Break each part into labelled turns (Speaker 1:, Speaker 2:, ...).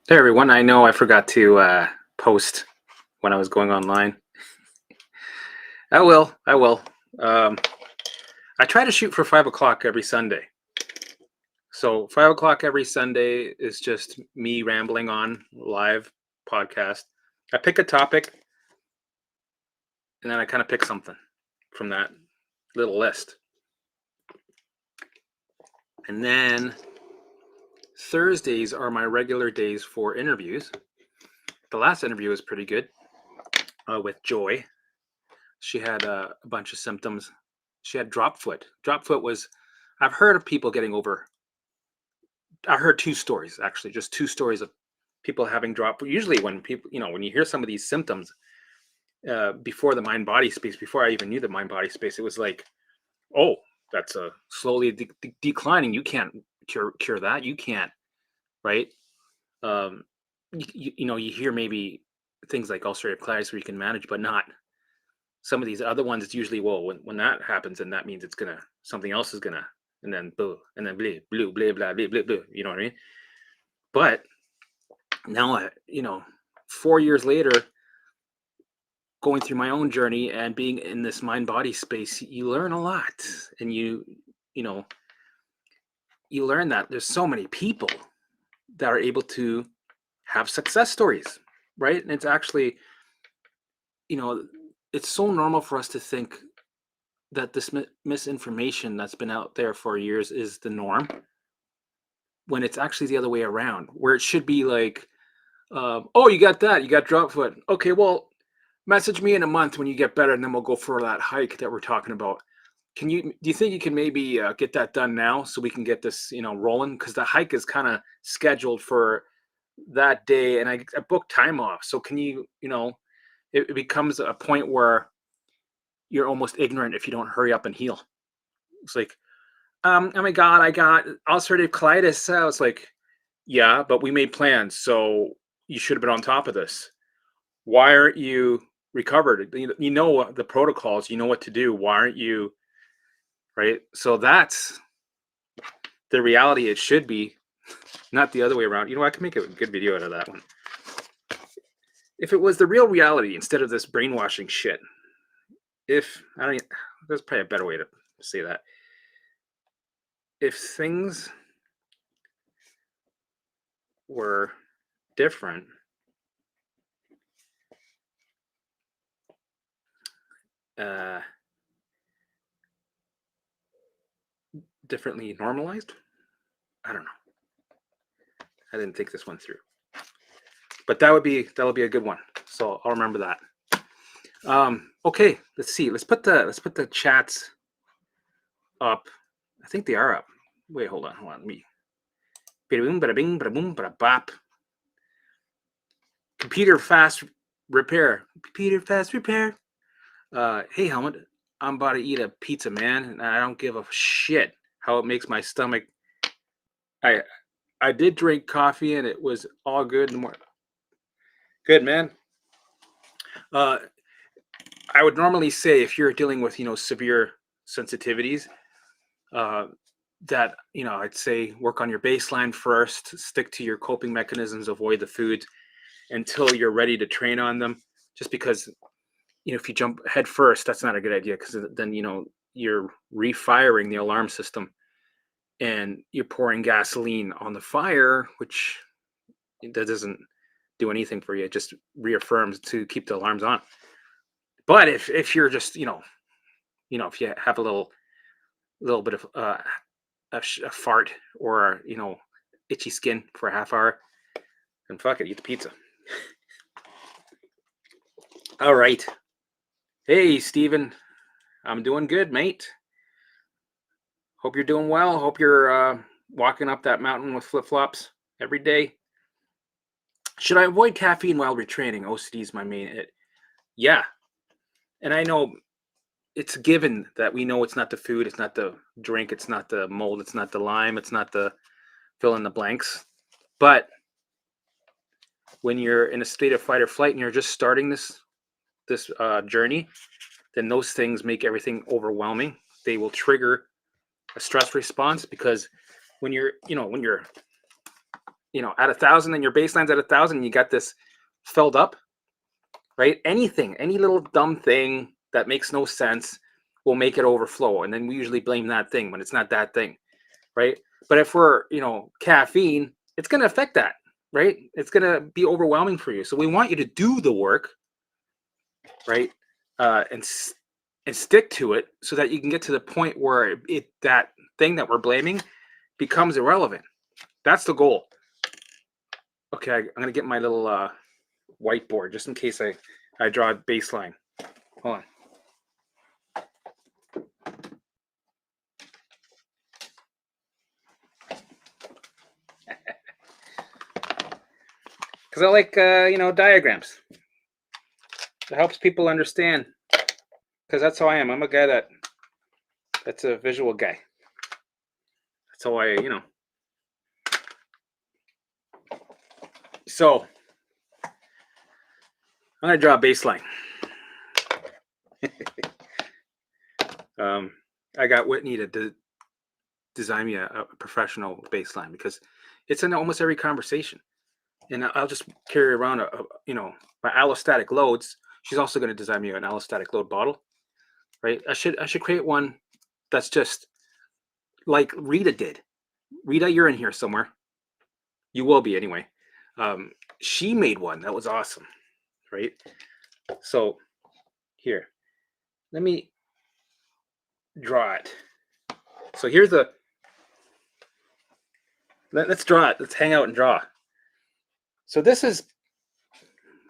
Speaker 1: Hey everyone, I know I forgot to post when I was going online. I will. I will. Um, I try to shoot for 5 o'clock every Sunday. So 5 o'clock every Sunday is just me rambling on live podcast. I pick a topic and then I kind of pick something from that little list. And then Thursdays are my regular days for interviews. The last interview was pretty good with Joy. She had a bunch of symptoms. She had drop foot. Drop foot was, I've heard of people getting over. I heard two stories actually, just two stories of people having drop. Usually, when people, when you hear some of these symptoms before the mind body space, before I even knew the mind body space, it was like, oh, that's a slowly declining. You can't cure that. You can't, right? Um, you hear maybe things like ulcerative colitis where you can manage, but not some of these other ones. It's usually, well, when that happens, and that means it's gonna something else is gonna, and then boo, and then blue blue blah blah blah blah blah. You know what I mean? But now, 4 years later, going through my own journey and being in this mind body space, you learn a lot, and you know you learn that there's so many people that are able to have success stories, right? And it's actually, you know, it's so normal for us to think that this misinformation that's been out there for years is the norm, when it's actually the other way around, where it should be like, oh, you got that, you got drop foot. Okay, well, message me in a month when you get better, and then we'll go for that hike that we're talking about. Do you think you can maybe get that done now so we can get this, rolling? Because the hike is kind of scheduled for that day, and I booked time off. So can it becomes a point where you're almost ignorant if you don't hurry up and heal. It's like, oh my God, I got ulcerative colitis. So I was like, yeah, but we made plans. So you should have been on top of this. Why aren't you recovered? You know the protocols, you know what to do. Why aren't you, right? So that's the reality. It should be, not the other way around. I can make a good video out of that one. If it was the real reality instead of this brainwashing shit, if I don't, there's probably a better way to say that. If things were different, uh, differently normalized, I don't know. I didn't think this one through, but that'll be a good one. So I'll remember that. Okay, let's see. Let's put the chats up. I think they are up. Wait, hold on. Let me. Bada boom, bada bing, bada boom, bada bop. Computer fast repair. Computer fast repair. Hey, Helmet. I'm about to eat a pizza, man, and I don't give a shit how it makes my stomach. I I did drink coffee, and it was all good in the morning. Good, man. Uh, I would normally say, if you're dealing with severe sensitivities, uh, that I'd say work on your baseline first, stick to your coping mechanisms, avoid the foods until you're ready to train on them. Just because if you jump head first, that's not a good idea, because then you're refiring the alarm system, and you're pouring gasoline on the fire, which that doesn't do anything for you. It just reaffirms to keep the alarms on. But if you're just if you have a little bit of a fart, or itchy skin for a half hour, then fuck it, eat the pizza. All right. Hey, Steven. I'm doing good, mate. Hope you're doing well. Hope you're walking up that mountain with flip-flops every day. Should I avoid caffeine while retraining? OCD is my main hit. Yeah. And I know it's given that we know it's not the food, it's not the drink, it's not the mold, it's not the lime, it's not the fill in the blanks. But when you're in a state of fight or flight and you're just starting this journey, then those things make everything overwhelming. They will trigger a stress response, because when you're at 1,000 and your baseline's at 1,000, you got this filled up, right? Anything, any little dumb thing that makes no sense will make it overflow. And then we usually blame that thing when it's not that thing, right? But if we're, caffeine, it's going to affect that, right? It's going to be overwhelming for you. So we want you to do the work, right? And stick to it so that you can get to the point where that thing that we're blaming becomes irrelevant. That's the goal. Okay, I'm going to get my little whiteboard just in case I draw a baseline. Hold on. Because I like, diagrams. It helps people understand. Because that's how I am. I'm a guy that's a visual guy. That's how I. So, I'm going to draw a baseline. I got Whitney to design me a professional baseline because it's in almost every conversation. And I'll just carry around my allostatic loads. She's also going to design me an allostatic load bottle, right? I should create one that's just like Rita did. Rita, you're in here somewhere. You will be anyway. She made one that was awesome, right? So here, let me draw it. So here's let's draw it. Let's hang out and draw. So this is,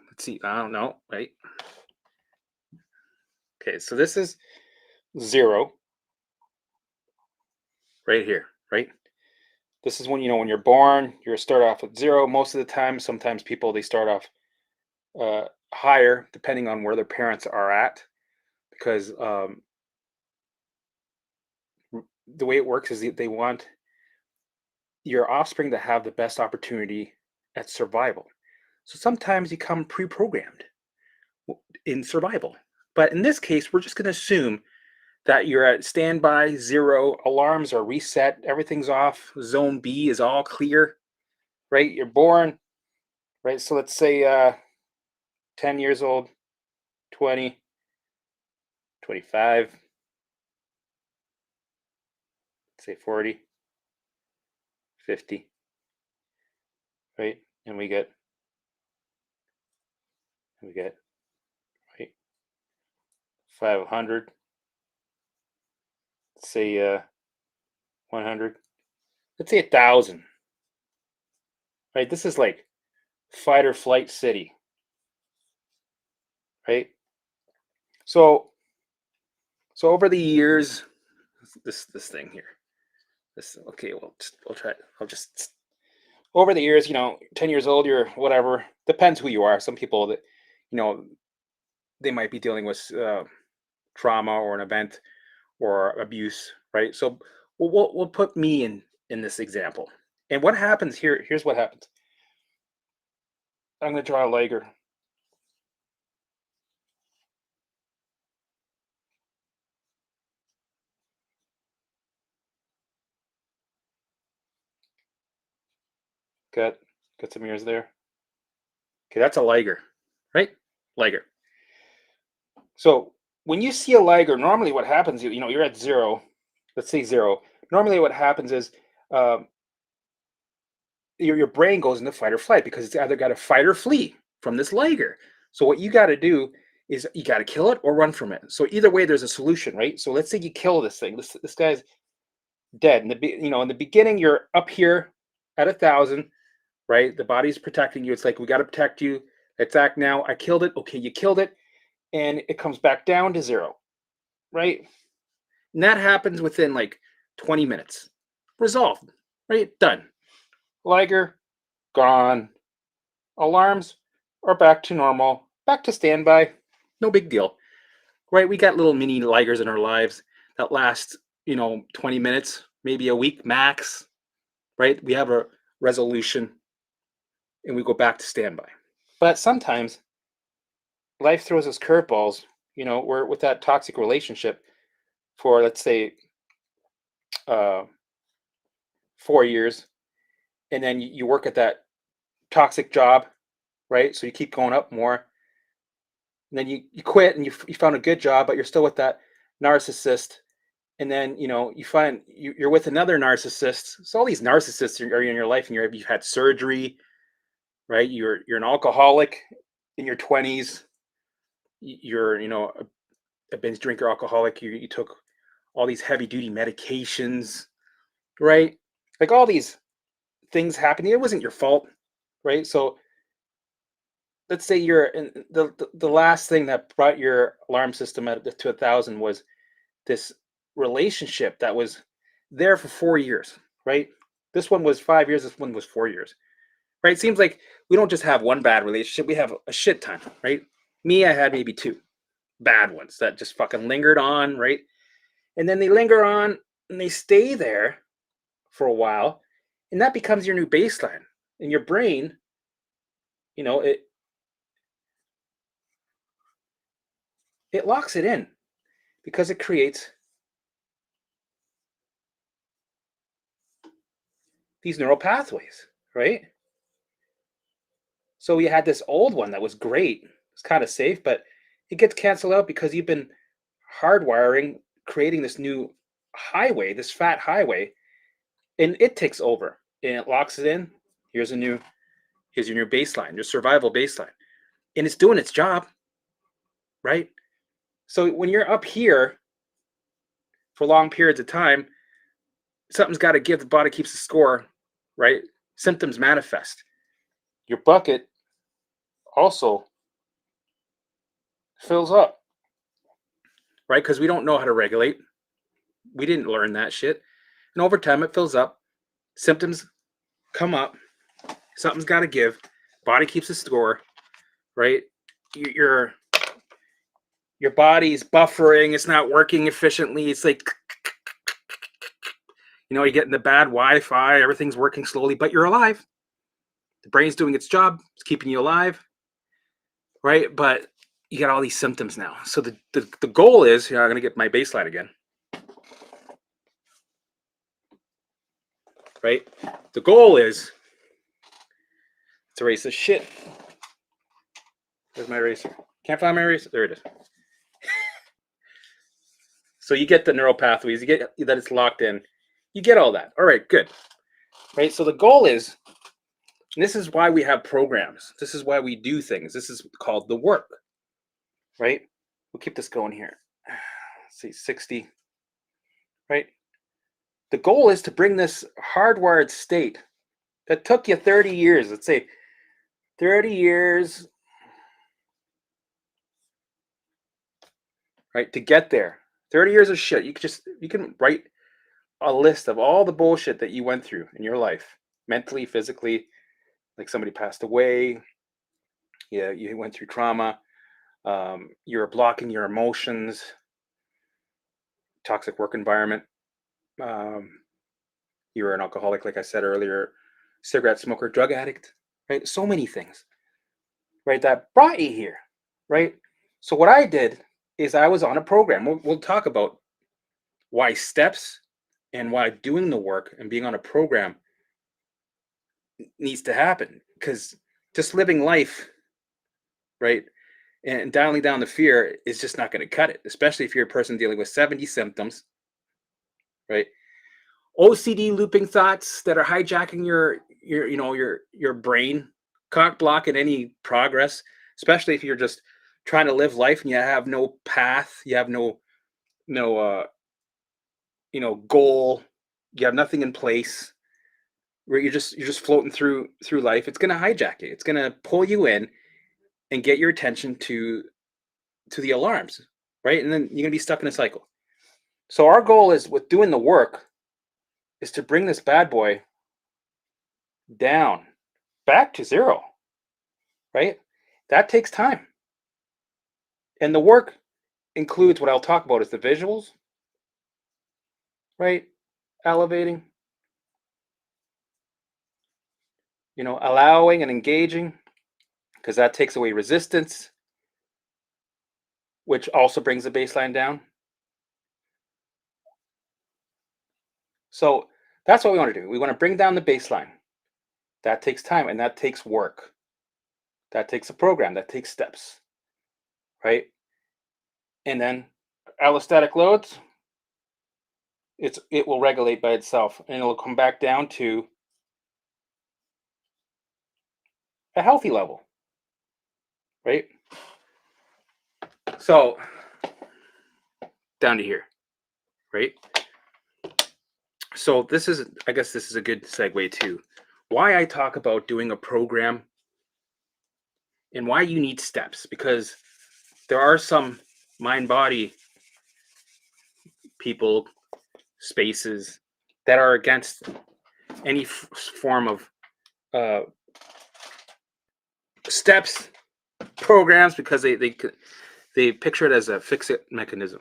Speaker 1: let's see, I don't know, right? Okay, so this is 0 right here, right? This is when you're born, you start off with 0 most of the time. Sometimes people, they start off higher depending on where their parents are at, because the way it works is they want your offspring to have the best opportunity at survival. So sometimes you come pre-programmed in survival. But in this case, we're just going to assume that you're at standby, 0, alarms are reset, everything's off, zone B is all clear, right? You're born, right? So let's say 10 years old, 20, 25, let's say 40, 50, right? And we get, right, 500, let's say 100, let's say 1,000, right? This is like fight or flight city, right? So over the years, this thing here, okay, we'll try it. I'll just over the years, 10 years old, you're whatever, depends who you are. Some people that, they might be dealing with trauma or an event or abuse, right? So we'll put me in this example. And what happens here, here's what happens. I'm going to draw a Liger. Got some ears there. Okay, that's a Liger, right? Liger. So when you see a Liger, normally what happens, you're at 0. Let's say 0. Normally what happens is um, your brain goes into fight or flight because it's either got to fight or flee from this Liger. So what you got to do is you got to kill it or run from it. So either way, there's a solution, right? So let's say you kill this thing. This guy's dead. In the beginning, you're up here at 1,000, right? The body's protecting you. It's like, we got to protect you. Attack now. I killed it. Okay, you killed it, and it comes back down to 0, right? And that happens within like 20 minutes. Resolved, right? Done. Liger, gone. Alarms are back to normal, back to standby. No big deal, right? We got little mini Ligers in our lives that last, 20 minutes, maybe a week max, right? We have a resolution and we go back to standby. But sometimes life throws us curveballs. We're with that toxic relationship for, let's say, 4 years, and then you work at that toxic job, right? So you keep going up more. And then you quit and you found a good job, but you're still with that narcissist. And then, you find you're with another narcissist. So all these narcissists are in your life, and you've had surgery, right? You're an alcoholic in your 20s. You're, a binge drinker alcoholic. You took all these heavy duty medications, right? Like all these things happening. It wasn't your fault, right? So let's say you're in the last thing that brought your alarm system to 1,000 was this relationship that was there for 4 years, right? This one was 5 years. This one was 4 years, right? It seems like we don't just have one bad relationship. We have a shit ton, right? Me, I had maybe two bad ones that just fucking lingered on, right? And then they linger on and they stay there for a while, and that becomes your new baseline. In your brain, it locks it in because it creates these neural pathways, right? So you had this old one that was great. It's kind of safe, but it gets canceled out because you've been hardwiring, creating this new highway, this fat highway, and it takes over and it locks it in. Here's your new baseline, your survival baseline. And it's doing its job, right? So when you're up here for long periods of time, something's got to give. The body keeps the score, right? Symptoms manifest. Your bucket also fills up, right? Because we don't know how to regulate. We didn't learn that shit. And over time, it fills up. Symptoms come up. Something's got to give. Body keeps the score, right? Your your body's buffering. It's not working efficiently. It's like, you're getting the bad Wi-Fi. Everything's working slowly, but you're alive. The brain's doing its job. It's keeping you alive, right? But you got all these symptoms now. So the goal is, I'm going to get my baseline again, right? The goal is to erase this shit. Where's my eraser? Can't find my eraser. There it is. So you get the neural pathways. You get that it's locked in. You get all that. All right, good. Right? So the goal is, and this is why we have programs. This is why we do things. This is called the work, right? We'll keep this going here. Let's see, 60, right? The goal is to bring this hardwired state that took you 30 years. Let's say 30 years, right, to get there. 30 years of shit. You can write a list of all the bullshit that you went through in your life, mentally, physically, like somebody passed away. Yeah, you went through trauma. You're blocking your emotions, toxic work environment. You're an alcoholic, like I said earlier, cigarette smoker, drug addict, right? So many things, right? That brought you here, right? So what I did is I was on a program. We'll talk about why steps and why doing the work and being on a program needs to happen, because just living life, right, and dialing down the fear is just not going to cut it, especially if you're a person dealing with 70 symptoms, right? OCD looping thoughts that are hijacking your brain, cock blocking any progress, especially if you're just trying to live life and you have no path, you have no goal, you have nothing in place, where you're just floating through life. It's going to hijack it. It's going to pull you in and get your attention to the alarms, right? And then you're going to be stuck in a cycle. So our goal is, with doing the work, is to bring this bad boy down, back to zero, right? That takes time. And the work includes, what I'll talk about is the visuals, right? Elevating, allowing and engaging, because that takes away resistance, which also brings the baseline down. So that's what we want to do. We want to bring down the baseline. That takes time and that takes work. That takes a program, that takes steps, right? And then allostatic loads, it will regulate by itself and it'll come back down to a healthy level, right? So down to here, right? So I guess this is a good segue to why I talk about doing a program and why you need steps, because there are some mind body people, spaces that are against any form of uh, steps, programs, because they picture it as a fix-it mechanism,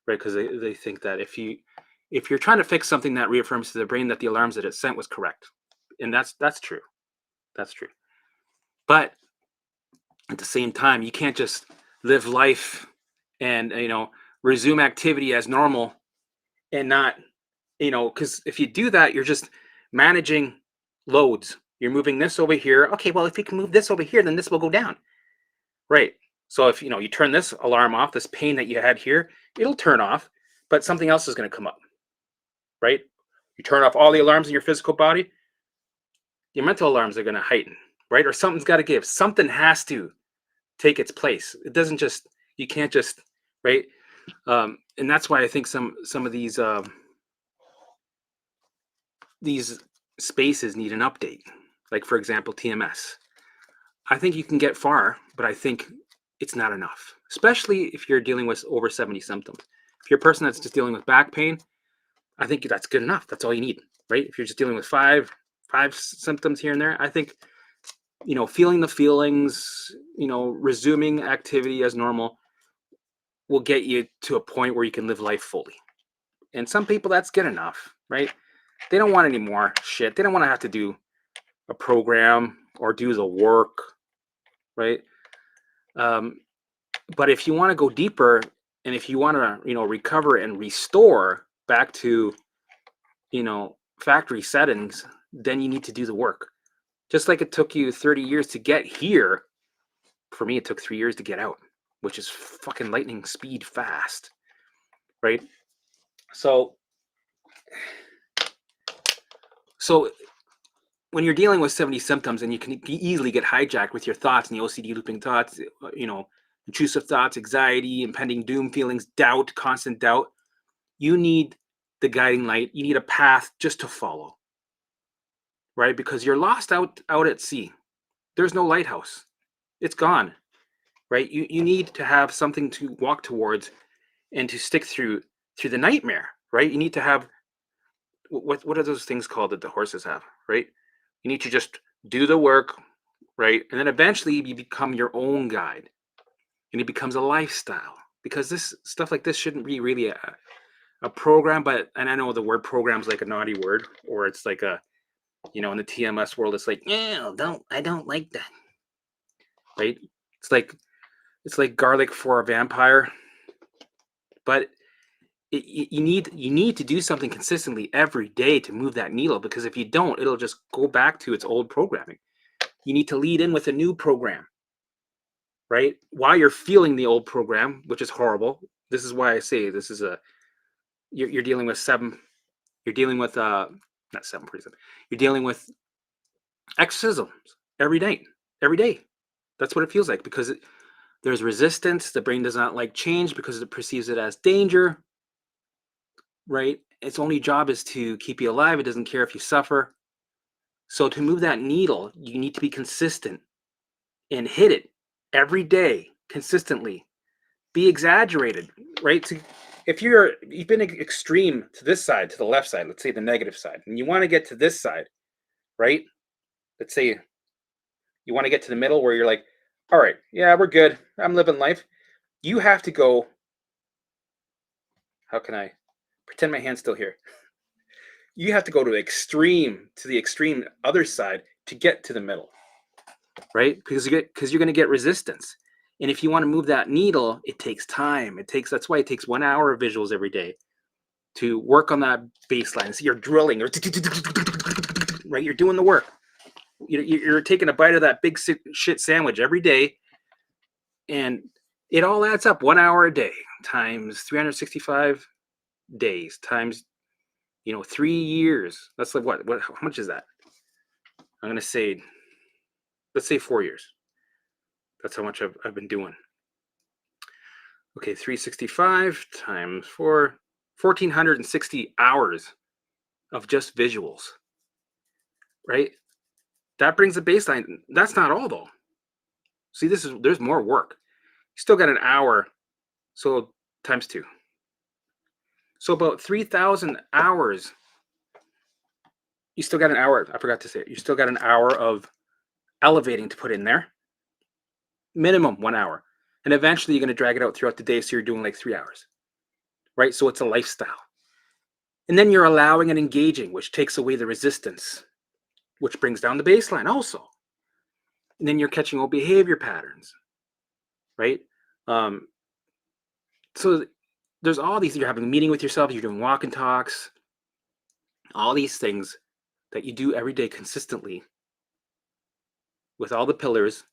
Speaker 1: right? Because they think that if you're trying to fix something, that reaffirms to the brain that the alarms that it sent was correct, and that's true. That's true. But at the same time, you can't just live life and resume activity as normal and not because if you do that, you're just managing loads. You're moving this over here. Okay, well, if you can move this over here, then this will go down, right? So if you turn this alarm off, this pain that you had here, it'll turn off, but something else is going to come up, right? You turn off all the alarms in your physical body, your mental alarms are going to heighten, right? Or something's got to give. Something has to take its place. It doesn't just, you can't just, right? And that's why I think some of these spaces need an update. Like, for example, TMS. I think you can get far, but I think it's not enough, especially if you're dealing with over 70 symptoms. If you're a person that's just dealing with back pain, I think that's good enough. That's all you need, right? If you're just dealing with five symptoms here and there, I think, feeling the feelings, resuming activity as normal will get you to a point where you can live life fully. And some people, that's good enough, right? They don't want any more shit. They don't want to have to do a program or do the work, right? But if you want to go deeper and if you want to, recover and restore back to, factory settings, then you need to do the work. Just like it took you 30 years to get here, for me, it took 3 years to get out, which is fucking lightning speed fast, right? So when you're dealing with 70 symptoms and you can easily get hijacked with your thoughts and the OCD looping thoughts, intrusive thoughts, anxiety, impending doom feelings, doubt, constant doubt, you need the guiding light. You need a path just to follow, right? Because you're lost out at sea. There's no lighthouse. It's gone, right? You need to have something to walk towards and to stick through the nightmare, right? You need to have, what are those things called that the horses have, right? You need to just do the work, right? And then eventually you become your own guide and it becomes a lifestyle, because this stuff like this shouldn't be really a program, and I know the word program is like a naughty word, or it's like in the TMS world, it's like, yeah, I don't like that, right? It's like garlic for a vampire, but you need to do something consistently every day to move that needle, because if you don't, it'll just go back to its old programming. You need to lead in with a new program, right? While you're feeling the old program, which is horrible. This is why I say this is you're dealing with not 7%. You're dealing with exorcisms every day. That's what it feels like, because there's resistance. The brain does not like change because it perceives it as danger, right? Its only job is to keep you alive. It doesn't care if you suffer. So to move that needle, you need to be consistent and hit it every day consistently. Be exaggerated, right? If you've been extreme to this side, to the left side, let's say the negative side, and you want to get to this side, right? Let's say you want to get to the middle where you're like, all right, yeah, we're good. I'm living life. You have to go. How can I pretend my hand's still here? You have to go to the extreme other side to get to the middle, right? Because you're going to get resistance. And if you want to move that needle, it takes time. That's why it takes 1 hour of visuals every day to work on that baseline. So you're drilling, right? You're doing the work. You're taking a bite of that big shit sandwich every day, and it all adds up. 1 hour a day times 365 days times 3 years. That's like what? How much is that? I'm gonna say, let's say 4 years. That's how much I've been doing. Okay, 365 times 4, 1,460 hours of just visuals, right? That brings the baseline. That's not all though. See, there's more work. You still got an hour, so times 2. So about 3,000 hours. You still got an hour. I forgot to say it. You still got an hour of elevating to put in there. Minimum 1 hour. And eventually you're going to drag it out throughout the day, so you're doing like 3 hours, right? So it's a lifestyle. And then you're allowing and engaging, which takes away the resistance, which brings down the baseline also. And then you're catching old behavior patterns, right? So there's all these. You're having a meeting with yourself. You're doing walk and talks. All these things that you do every day consistently with all the pillars,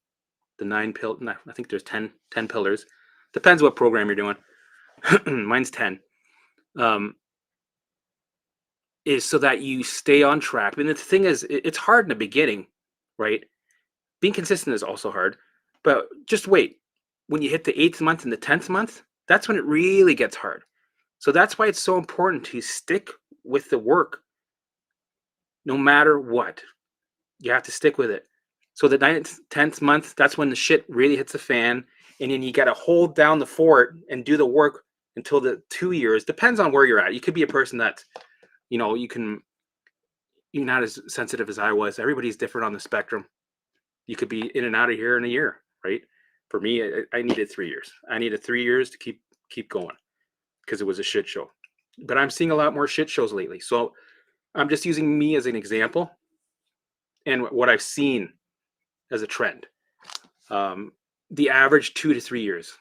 Speaker 1: the 9 pillars. I think there's 10 pillars. Depends what program you're doing. Mine's 10. Is so that you stay on track. I mean, the thing is, it's hard in the beginning, right? Being consistent is also hard, but just wait. When you hit the 8th month and the 10th month, that's when it really gets hard. So that's why it's so important to stick with the work no matter what. You have to stick with it. So the 9th, 10th month, that's when the shit really hits the fan. And then you got to hold down the fort and do the work until the 2 years. Depends on where you're at. You could be a person that, you're not as sensitive as I was. Everybody's different on the spectrum. You could be in and out of here in a year, right? For me, I needed 3 years. I needed 3 years to keep going because it was a shit show. But I'm seeing a lot more shit shows lately. So I'm just using me as an example and what I've seen as a trend. The average 2 to 3 years,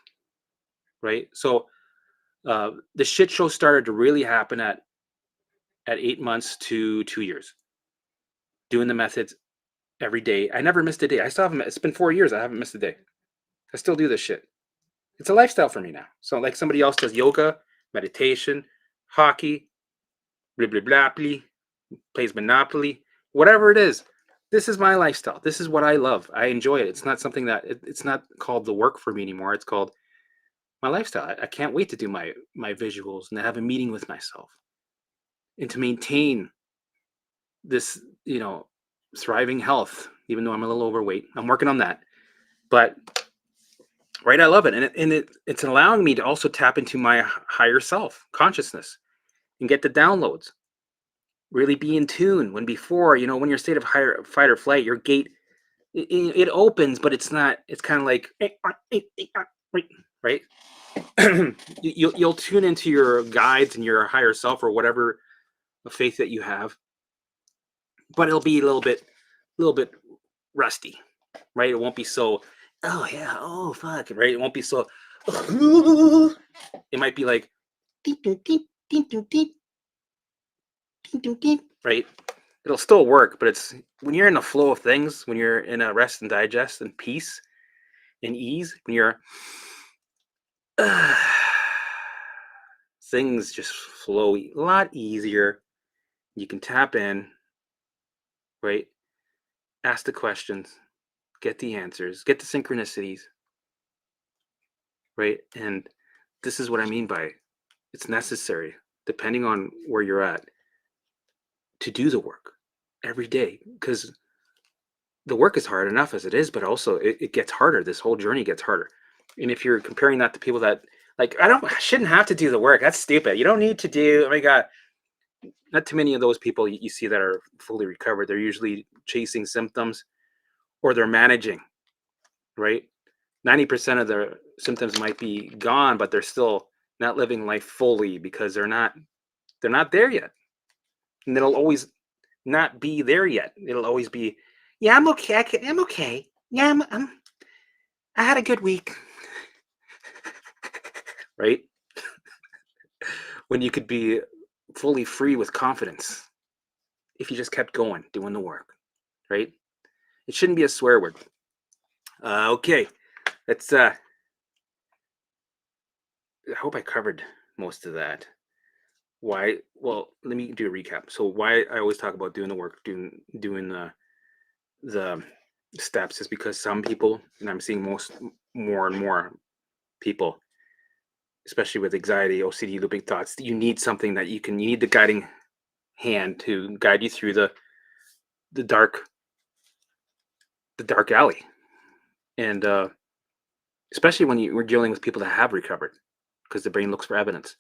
Speaker 1: right? So the shit show started to really happen at 8 months to 2 years. Doing the methods every day. I never missed a day. I still haven't. It's been 4 years. I haven't missed a day. I still do this shit. It's a lifestyle for me now. So like somebody else does yoga, meditation, hockey, blah blah blah, blah, plays Monopoly, whatever it is. This is my lifestyle. This is what I love. I enjoy it. It's not something that it's not called the work for me anymore. It's called my lifestyle. I can't wait to do my visuals and to have a meeting with myself and to maintain this, thriving health. Even though I'm a little overweight, I'm working on that. But right, I love it, and it's allowing me to also tap into my higher self consciousness and get the downloads. Really be in tune. When before, when you're in a state of higher fight or flight, your gate it opens, but it's not. It's kind of like right. You'll tune into your guides and your higher self or whatever faith that you have, but it'll be a little bit rusty, right? It won't be so. Oh yeah. Oh fuck. Right. It won't be so. It might be like. Right. It'll still work, but it's when you're in the flow of things, when you're in a rest and digest and peace and ease, when you're things just flow a lot easier. You can tap in, right? Ask the questions, get the answers, get the synchronicities, right? And this is what I mean by it's necessary, depending on where you're at, to do the work every day, because the work is hard enough as it is, but also it gets harder. This whole journey gets harder. And if you're comparing that to people that like, I shouldn't have to do the work. That's stupid. You don't need to do, oh my God, not too many of those people you see that are fully recovered. They're usually chasing symptoms or they're managing, right? 90% of their symptoms might be gone, but they're still not living life fully because they're not there yet. And it'll always not be there yet. It'll always be, yeah, I'm okay. I'm okay. Yeah, I had a good week. Right? When you could be fully free with confidence if you just kept going, doing the work, right? It shouldn't be a swear word. Okay, let's. I hope I covered most of that. Why? Well, let me do a recap. So why I always talk about doing the work, doing the steps is because some people, and I'm seeing more and more people, especially with anxiety, OCD, looping thoughts, you need something that you need the guiding hand to guide you through the dark the dark alley, and especially when we're dealing with people that have recovered, because the brain looks for evidence.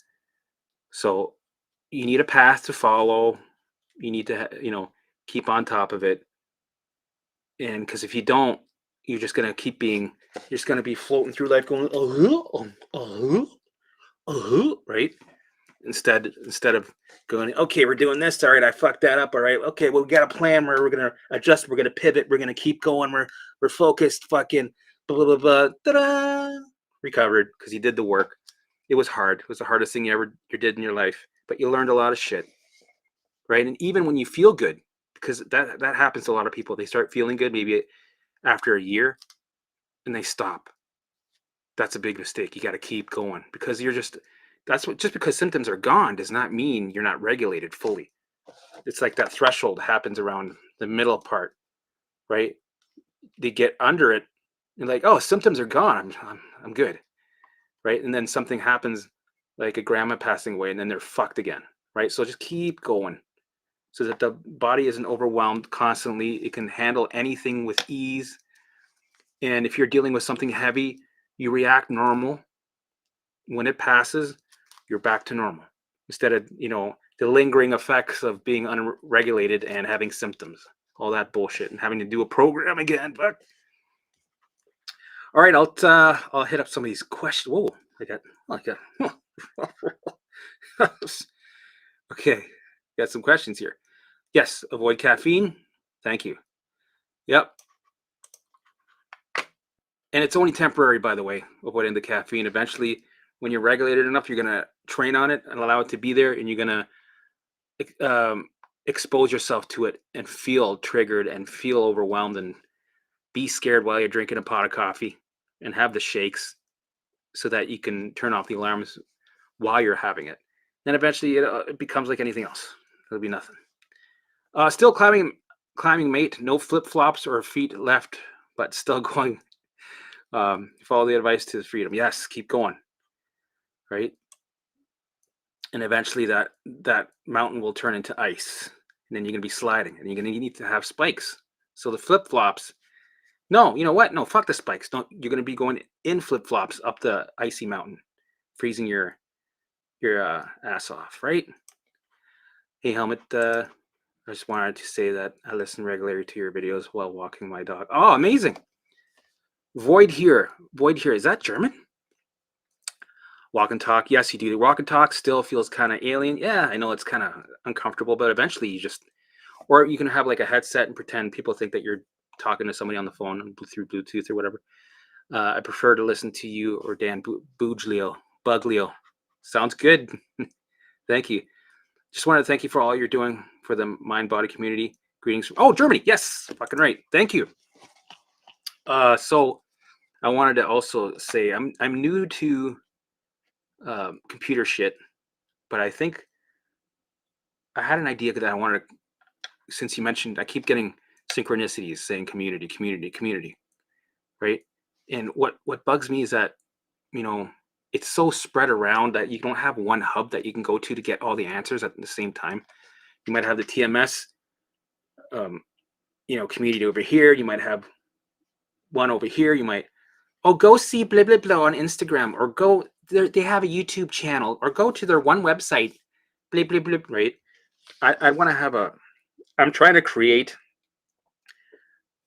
Speaker 1: So you need a path to follow. You need to keep on top of it, and because if you don't, you're just gonna keep being you're just gonna be floating through life going right, instead of going, okay, we're doing this, all right, I fucked that up, all right, okay, well, we got a plan where we're gonna adjust, we're gonna pivot, we're gonna keep going, we're focused, fucking blah blah blah, blah, ta-da! Recovered because you did the work. It was hard. It was the hardest thing you did in your life, but you learned a lot of shit, right? And even when you feel good, because that happens to a lot of people, they start feeling good maybe after a year and they stop. That's a big mistake. You got to keep going because just because symptoms are gone does not mean you're not regulated fully. It's like that threshold happens around the middle part, right? They get under it and like, oh, symptoms are gone. I'm good, right? And then something happens, like a grandma passing away, and then they're fucked again, right? So just keep going so that the body isn't overwhelmed constantly. It can handle anything with ease. And if you're dealing with something heavy, you react normal. When it passes, you're back to normal instead of, the lingering effects of being unregulated and having symptoms, all that bullshit, and having to do a program again. But all right, I'll hit up some of these questions. Whoa, I got okay. Got some questions here. Yes, avoid caffeine. Thank you. Yep. And it's only temporary, by the way, avoiding the caffeine. Eventually, when you're regulated enough, you're going to train on it and allow it to be there, and you're going to expose yourself to it and feel triggered and feel overwhelmed and be scared while you're drinking a pot of coffee and have the shakes so that you can turn off the alarms while you're having it. Then eventually it becomes like anything else. It'll be nothing. Still climbing mate, no flip-flops or feet left, but still going. Follow the advice to freedom. Yes, keep going, right? And eventually that mountain will turn into ice, and then you're gonna be sliding, and you're gonna need to have spikes. So the flip-flops, no, you know what? No, fuck the spikes. Don't. You're gonna be going in flip-flops up the icy mountain, freezing your ass off, right? Hey, Helmet. I just wanted to say that I listen regularly to your videos while walking my dog. Oh, amazing. Void here. Void here. Is that German? Walk and talk. Yes, you do. The walk and talk still feels kind of alien. Yeah, I know it's kind of uncomfortable, but eventually or you can have like a headset and pretend people think that you're talking to somebody on the phone through Bluetooth or whatever. I prefer to listen to you or Dan Buglio. Sounds good. Thank you. Just wanted to thank you for all you're doing for the mind body community. Greetings from Germany. Yes, fucking right. Thank you. So I wanted to also say I'm new to computer shit, but I think I had an idea that I wanted to, since you mentioned, I keep getting synchronicities saying community, community, community, right? And what bugs me is that, you know, it's so spread around that you don't have one hub that you can go to get all the answers at the same time. You might have the TMS, community over here. You might have one over here. You might, go see blah, blah, blah on Instagram, or they have a YouTube channel, or go to their one website, blah, blah, blah, right? I want to have I'm trying to create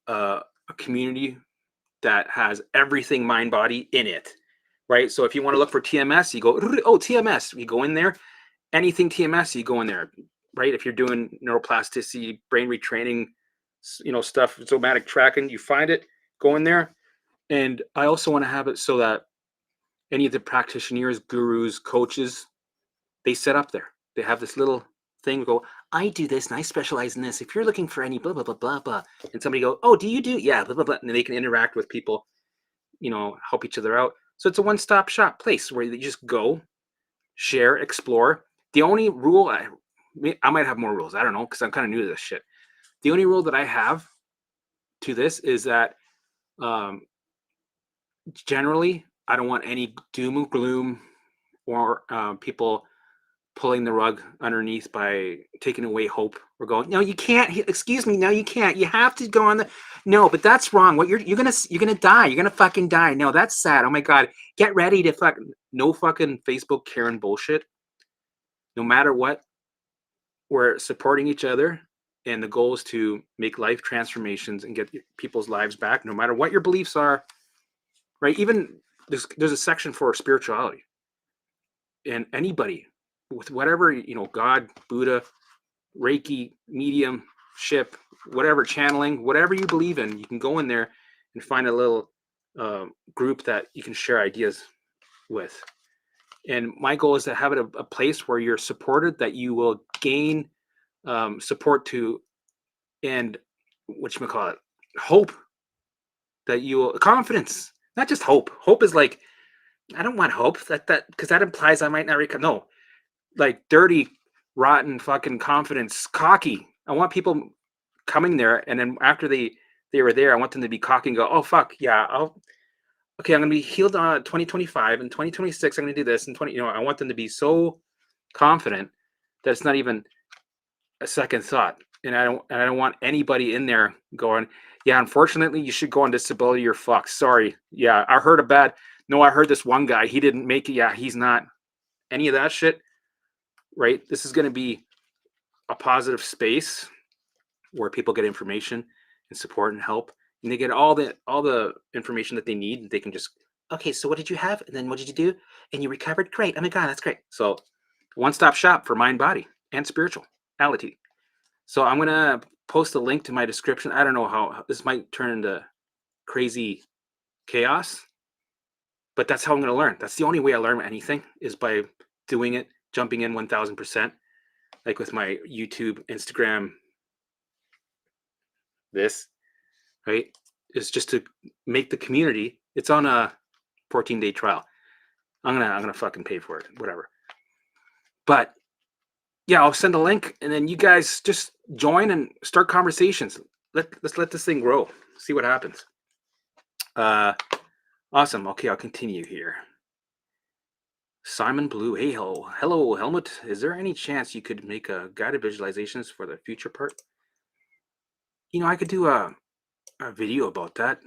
Speaker 1: a community that has everything mind body in it, right? So if you want to look for TMS, you go, oh, TMS, you go in there. Anything TMS, you go in there, right? If you're doing neuroplasticity, brain retraining, stuff, somatic tracking, you find it, go in there. And I also want to have it so that any of the practitioners, gurus, coaches, they set up there. They have this little thing, go, I do this and I specialize in this. If you're looking for any blah, blah, blah, blah, blah, and somebody go, oh, do you do? Yeah, blah, blah, blah. And they can interact with people, help each other out. So it's a one-stop shop place where you just go, share, explore. The only rule, I might have more rules. I don't know, because I'm kind of new to this shit. The only rule that I have to this is that generally, I don't want any doom and gloom or people pulling the rug underneath by taking away hope or going, no, you can't. Excuse me, no, you can't. You have to go on the. No, but that's wrong. What you're gonna die. You're gonna fucking die. No, that's sad. Oh my god, get ready to no fucking Facebook Karen bullshit. No matter what, we're supporting each other, and the goal is to make life transformations and get people's lives back. No matter what your beliefs are, right? Even there's a section for spirituality, and anybody with whatever, God, Buddha, Reiki, mediumship, whatever, channeling, whatever you believe in, you can go in there and find a little group that you can share ideas with. And my goal is to have it a place where you're supported, that you will gain support to, and whatchamacallit, hope, that you will, confidence, not just hope. Hope is like, I don't want hope, that because that implies I might not recover. No, like dirty, rotten fucking confidence, cocky. I want people coming there, and then after they were there, I want them to be cocky and go, oh fuck yeah, okay, I'm gonna be healed on 2025 and 2026. I'm gonna do this and 20. I want them to be so confident that it's not even a second thought. And I don't want anybody in there going, yeah, unfortunately, you should go on disability or fuck. Sorry, yeah, I heard a bad. No, I heard this one guy, he didn't make it. Yeah, he's not any of that shit. Right? This is gonna be a positive space where people get information and support and help, and they get all the information that they need. They can just, okay, so what did you have, and then what did you do, and you recovered, great, oh my god, that's great. So one-stop shop for mind, body, and spirituality. So I'm gonna post a link to my description. I don't know how this might turn into crazy chaos, but that's how I'm gonna learn. That's the only way I learn anything, is by doing it, jumping in 1000%, like with my YouTube, Instagram, this, right, is just to make the community. It's on a 14-day trial. I'm gonna fucking pay for it, whatever. But yeah, I'll send a link, and then you guys just join and start conversations. Let's let this thing grow. See what happens. Awesome. Okay, I'll continue here. Simon Blue. Hey, hello, Helmut. Is there any chance you could make a guided visualizations for the future part? I could do a video about that.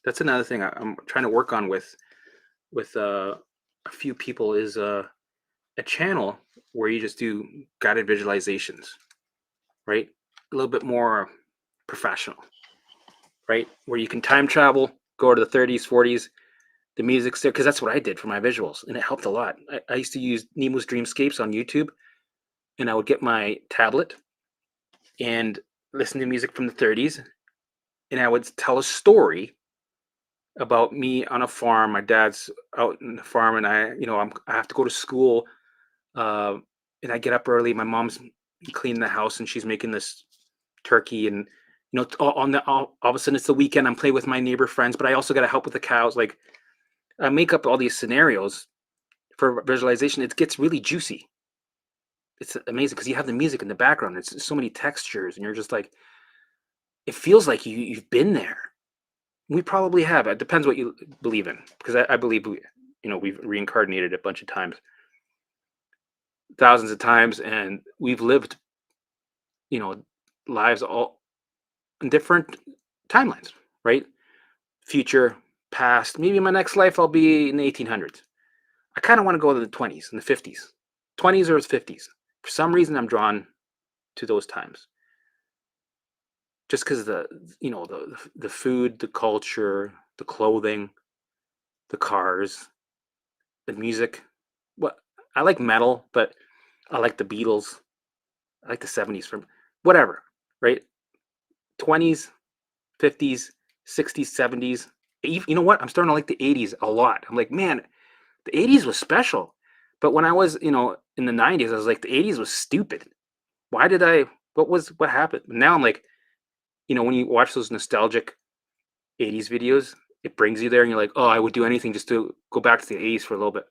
Speaker 1: That's another thing I'm trying to work on with a few people, is a channel where you just do guided visualizations, right? A little bit more professional, right? Where you can time travel, go to the 30s, 40s, the music's there, because that's what I did for my visuals, and it helped a lot. I used to use Nemo's Dreamscapes on YouTube, and I would get my tablet and listen to music from the 30s, and I would tell a story about me on a farm. My dad's out in the farm, and I have to go to school, and I get up early. My mom's cleaning the house, and she's making this turkey, and all of a sudden it's the weekend. I'm playing with my neighbor friends, but I also got to help with the cows. Like, I make up all these scenarios for visualization. It gets really juicy. It's amazing because you have the music in the background. It's so many textures, and you're just like, it feels like you've been there. We probably have. It depends what you believe in, because I believe we've reincarnated a bunch of times, thousands of times, and we've lived lives all in different timelines, right? Future, past. Maybe in my next life I'll be in the 1800s. I kind of want to go to the 20s and the 50s, 20s or 50s. For some reason, I'm drawn to those times, just because the food, the culture, the clothing, the cars, the music. What I like metal, but I like the Beatles. I like the 70s, from whatever, right? 20s, 50s, 60s, 70s. You know what? I'm starting to like the 80s a lot. I'm like, man, the 80s was special. But when I was, in the 90s, I was like, the 80s was stupid. what happened? Now I'm like, when you watch those nostalgic 80s videos, it brings you there and you're like, oh, I would do anything just to go back to the 80s for a little bit.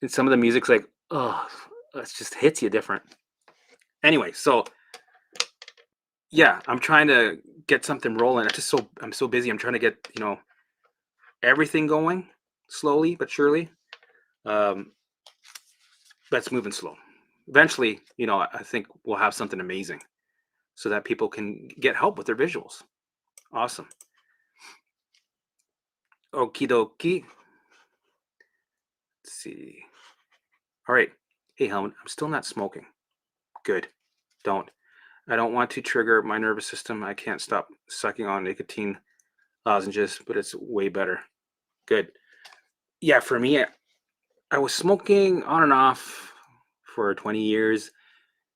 Speaker 1: And some of the music's like, oh, it just hits you different. Anyway, so yeah, I'm trying to get something rolling. I'm so busy. I'm trying to get, everything going slowly but surely. But it's moving slow. Eventually, I think we'll have something amazing so that people can get help with their visuals. Awesome. Okie dokie. Let's see. All right. Hey, Helmut, I'm still not smoking. Good. I don't want to trigger my nervous system. I can't stop sucking on nicotine lozenges, but it's way better. Good. Yeah, for me, I was smoking on and off for 20 years.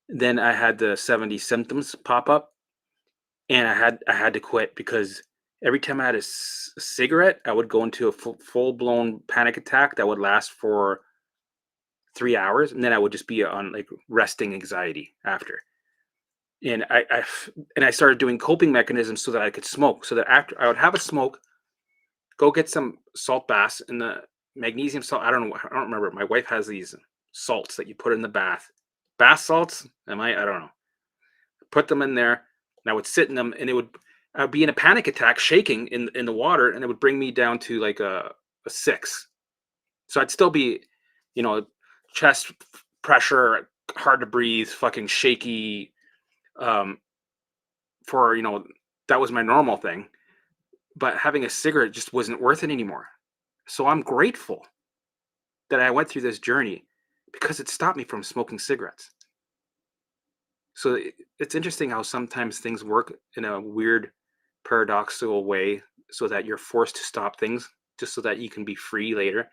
Speaker 1: Then I had the 70 symptoms pop up, and I had to quit because every time I had a cigarette, I would go into a full blown panic attack that would last for 3 hours, and then I would just be on like resting anxiety after. And I started doing coping mechanisms so that I could smoke. So that after I would have a smoke, go get some salt baths and the magnesium salt. I don't know. I don't remember. My wife has these salts that you put in the bath. Bath salts? I don't know. Put them in there, and I would sit in them, and I would be in a panic attack, shaking in the water, and it would bring me down to like a 6. So I'd still be, you know, chest pressure, hard to breathe, fucking shaky. Um, for that was my normal thing, but having a cigarette just wasn't worth it anymore. So I'm grateful that I went through this journey because it stopped me from smoking cigarettes. So it's interesting how sometimes things work in a weird paradoxical way so that you're forced to stop things just so that you can be free later.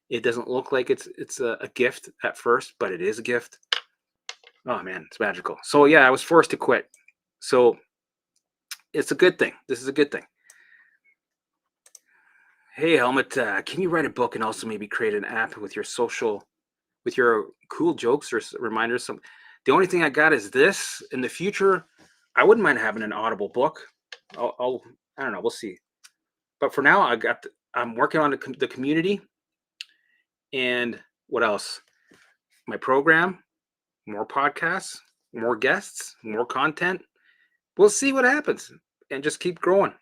Speaker 1: It doesn't look like it's a gift at first, but it is a gift. Oh man, it's magical. So yeah, I was forced to quit. So it's a good thing. This is a good thing. Hey Helmut, can you write a book and also maybe create an app with with your cool jokes or reminders? The only thing I got is this. In the future, I wouldn't mind having an Audible book. I don't know. We'll see. But for now, I'm working on the community, and what else? My program, more podcasts, more guests, more content. We'll see what happens, and just keep growing.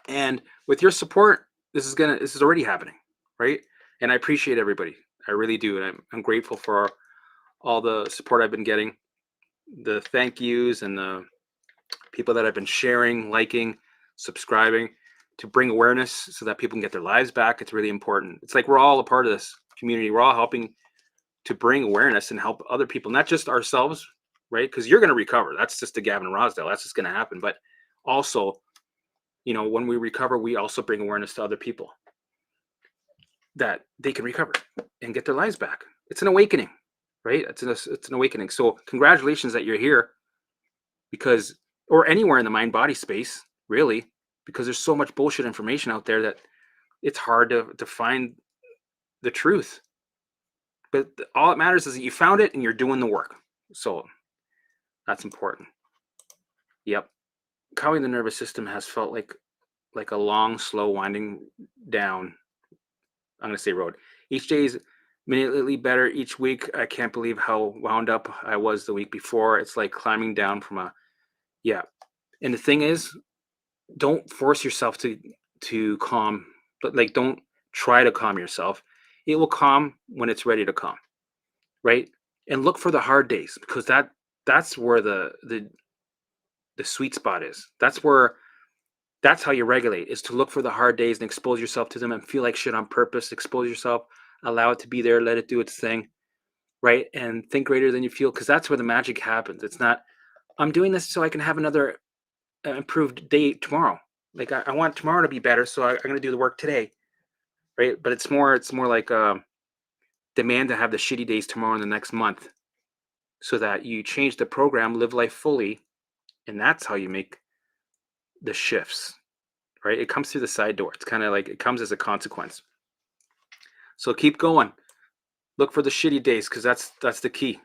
Speaker 1: And with your support, this is already happening, right? And I appreciate everybody. I really do, and I'm grateful for all the support I've been getting, the thank yous, and the people that I've been sharing, liking, subscribing to bring awareness so that people can get their lives back. It's really important. It's like we're all a part of this community. We're all helping to bring awareness and help other people, not just ourselves, right? Because you're going to recover. That's just a Gavin Rosdale. That's just going to happen. But also, when we recover, we also bring awareness to other people that they can recover and get their lives back. It's an awakening, right? It's an awakening. So congratulations that you're here, because, or anywhere in the mind body space, really, because there's so much bullshit information out there that it's hard to find the truth. But all that matters is that you found it and you're doing the work. So that's important. Yep. Calming the nervous system has felt like a long, slow winding down. I'm going to say road. Each day is minutely better each week. I can't believe how wound up I was the week before. It's like climbing down from yeah. And the thing is, don't force yourself to calm, but like don't try to calm yourself. It will calm when it's ready to calm, right? And look for the hard days, because that's where the sweet spot is. That's how you regulate, is to look for the hard days and expose yourself to them and feel like shit on purpose. Expose yourself, allow it to be there, let it do its thing, right? And think greater than you feel, because that's where the magic happens. It's not, I'm doing this so I can have another improved day tomorrow. Like I want tomorrow to be better, so I'm going to do the work today, right? But it's more like demand to have the shitty days tomorrow and the next month, so that you change the program, live life fully, and that's how you make the shifts, right? It comes through the side door. It's kind of like it comes as a consequence. So keep going. Look for the shitty days, because that's the key.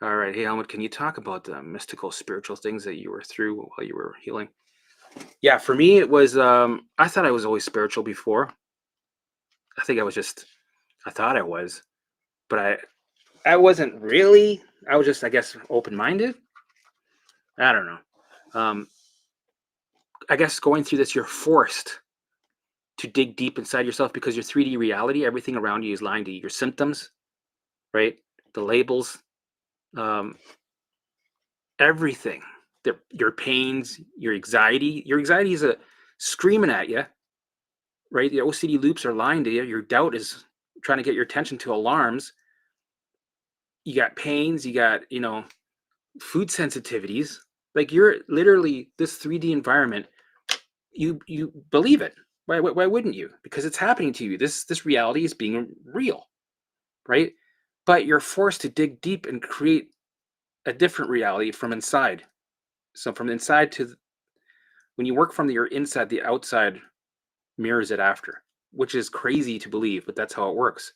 Speaker 1: All right. Hey, Helmut, can you talk about the mystical, spiritual things that you were through while you were healing? Yeah, for me, it was, I thought I was always spiritual before. I think I thought I was, but I wasn't really. I was just, I guess, open minded. I don't know. Um, I guess going through this, you're forced to dig deep inside yourself because your 3D reality, everything around you is lying to you. Your symptoms, right? The labels, um, everything. Your pains, your anxiety. Your anxiety is screaming at you, right? The OCD loops are lying to you. Your doubt is trying to get your attention to alarms. You got pains. You got, food sensitivities. Like you're literally this 3D environment. You believe it. Why wouldn't you? Because it's happening to you. This reality is being real, right? But you're forced to dig deep and create a different reality from inside. So from inside when you work from your inside, the outside mirrors it after, which is crazy to believe, but that's how it works.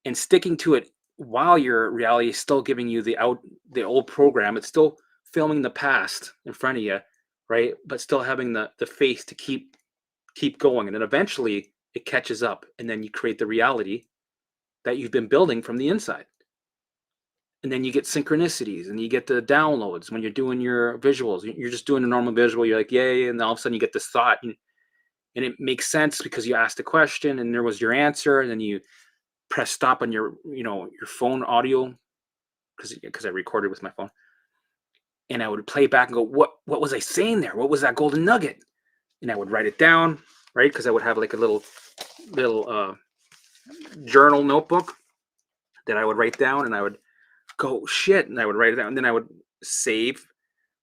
Speaker 1: And sticking to it while your reality is still giving you the old program, it's still filming the past in front of you, right? But still having the faith to keep going. And then eventually it catches up, and then you create the reality that you've been building from the inside. And then you get synchronicities and you get the downloads when you're doing your visuals. You're just doing a normal visual. You're like, yay. And then all of a sudden you get this thought and it makes sense because you asked a question and there was your answer. And then you press stop on your phone audio because I recorded with my phone. And I would play back and go, what was I saying there? What was that golden nugget? And I would write it down, right? Because I would have like a little journal notebook that I would write down, and I would go shit, and I would write it down, and then I would save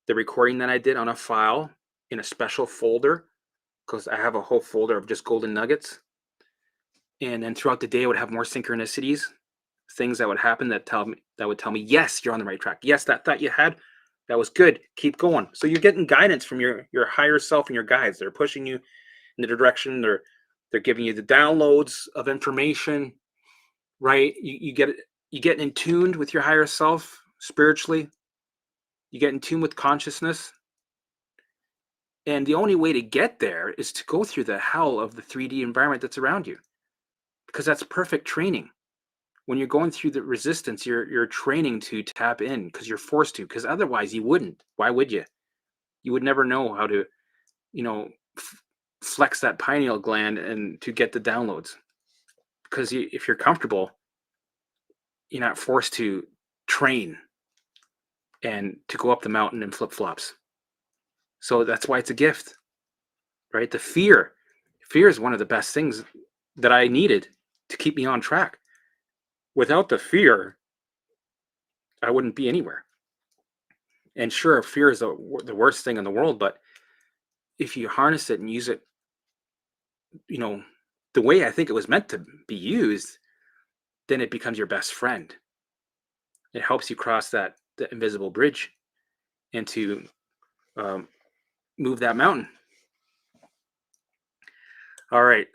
Speaker 1: the recording that I did on a file in a special folder because I have a whole folder of just golden nuggets. And then throughout the day, I would have more synchronicities, things that would happen that would tell me, yes, you're on the right track. Yes, that thought you had, that was good. Keep going. So you're getting guidance from your higher self and your guides. They're pushing you in the direction. They're giving you the downloads of information, right? You get in tuned with your higher self spiritually. You get in tune with consciousness. And the only way to get there is to go through the hell of the 3D environment that's around you, because that's perfect training. When you're going through the resistance, you're training to tap in because you're forced to, because otherwise you wouldn't. Why would you? You would never know how to, you know, flex that pineal gland and to get the downloads. Because if you're comfortable, you're not forced to train and to go up the mountain in flip flops. So that's why it's a gift, right? Fear is one of the best things that I needed to keep me on track. Without the fear, I wouldn't be anywhere. And sure, fear is the worst thing in the world, but if you harness it and use it, you know, the way I think it was meant to be used, then it becomes your best friend. It helps you cross the invisible bridge and to um, move that mountain. All right,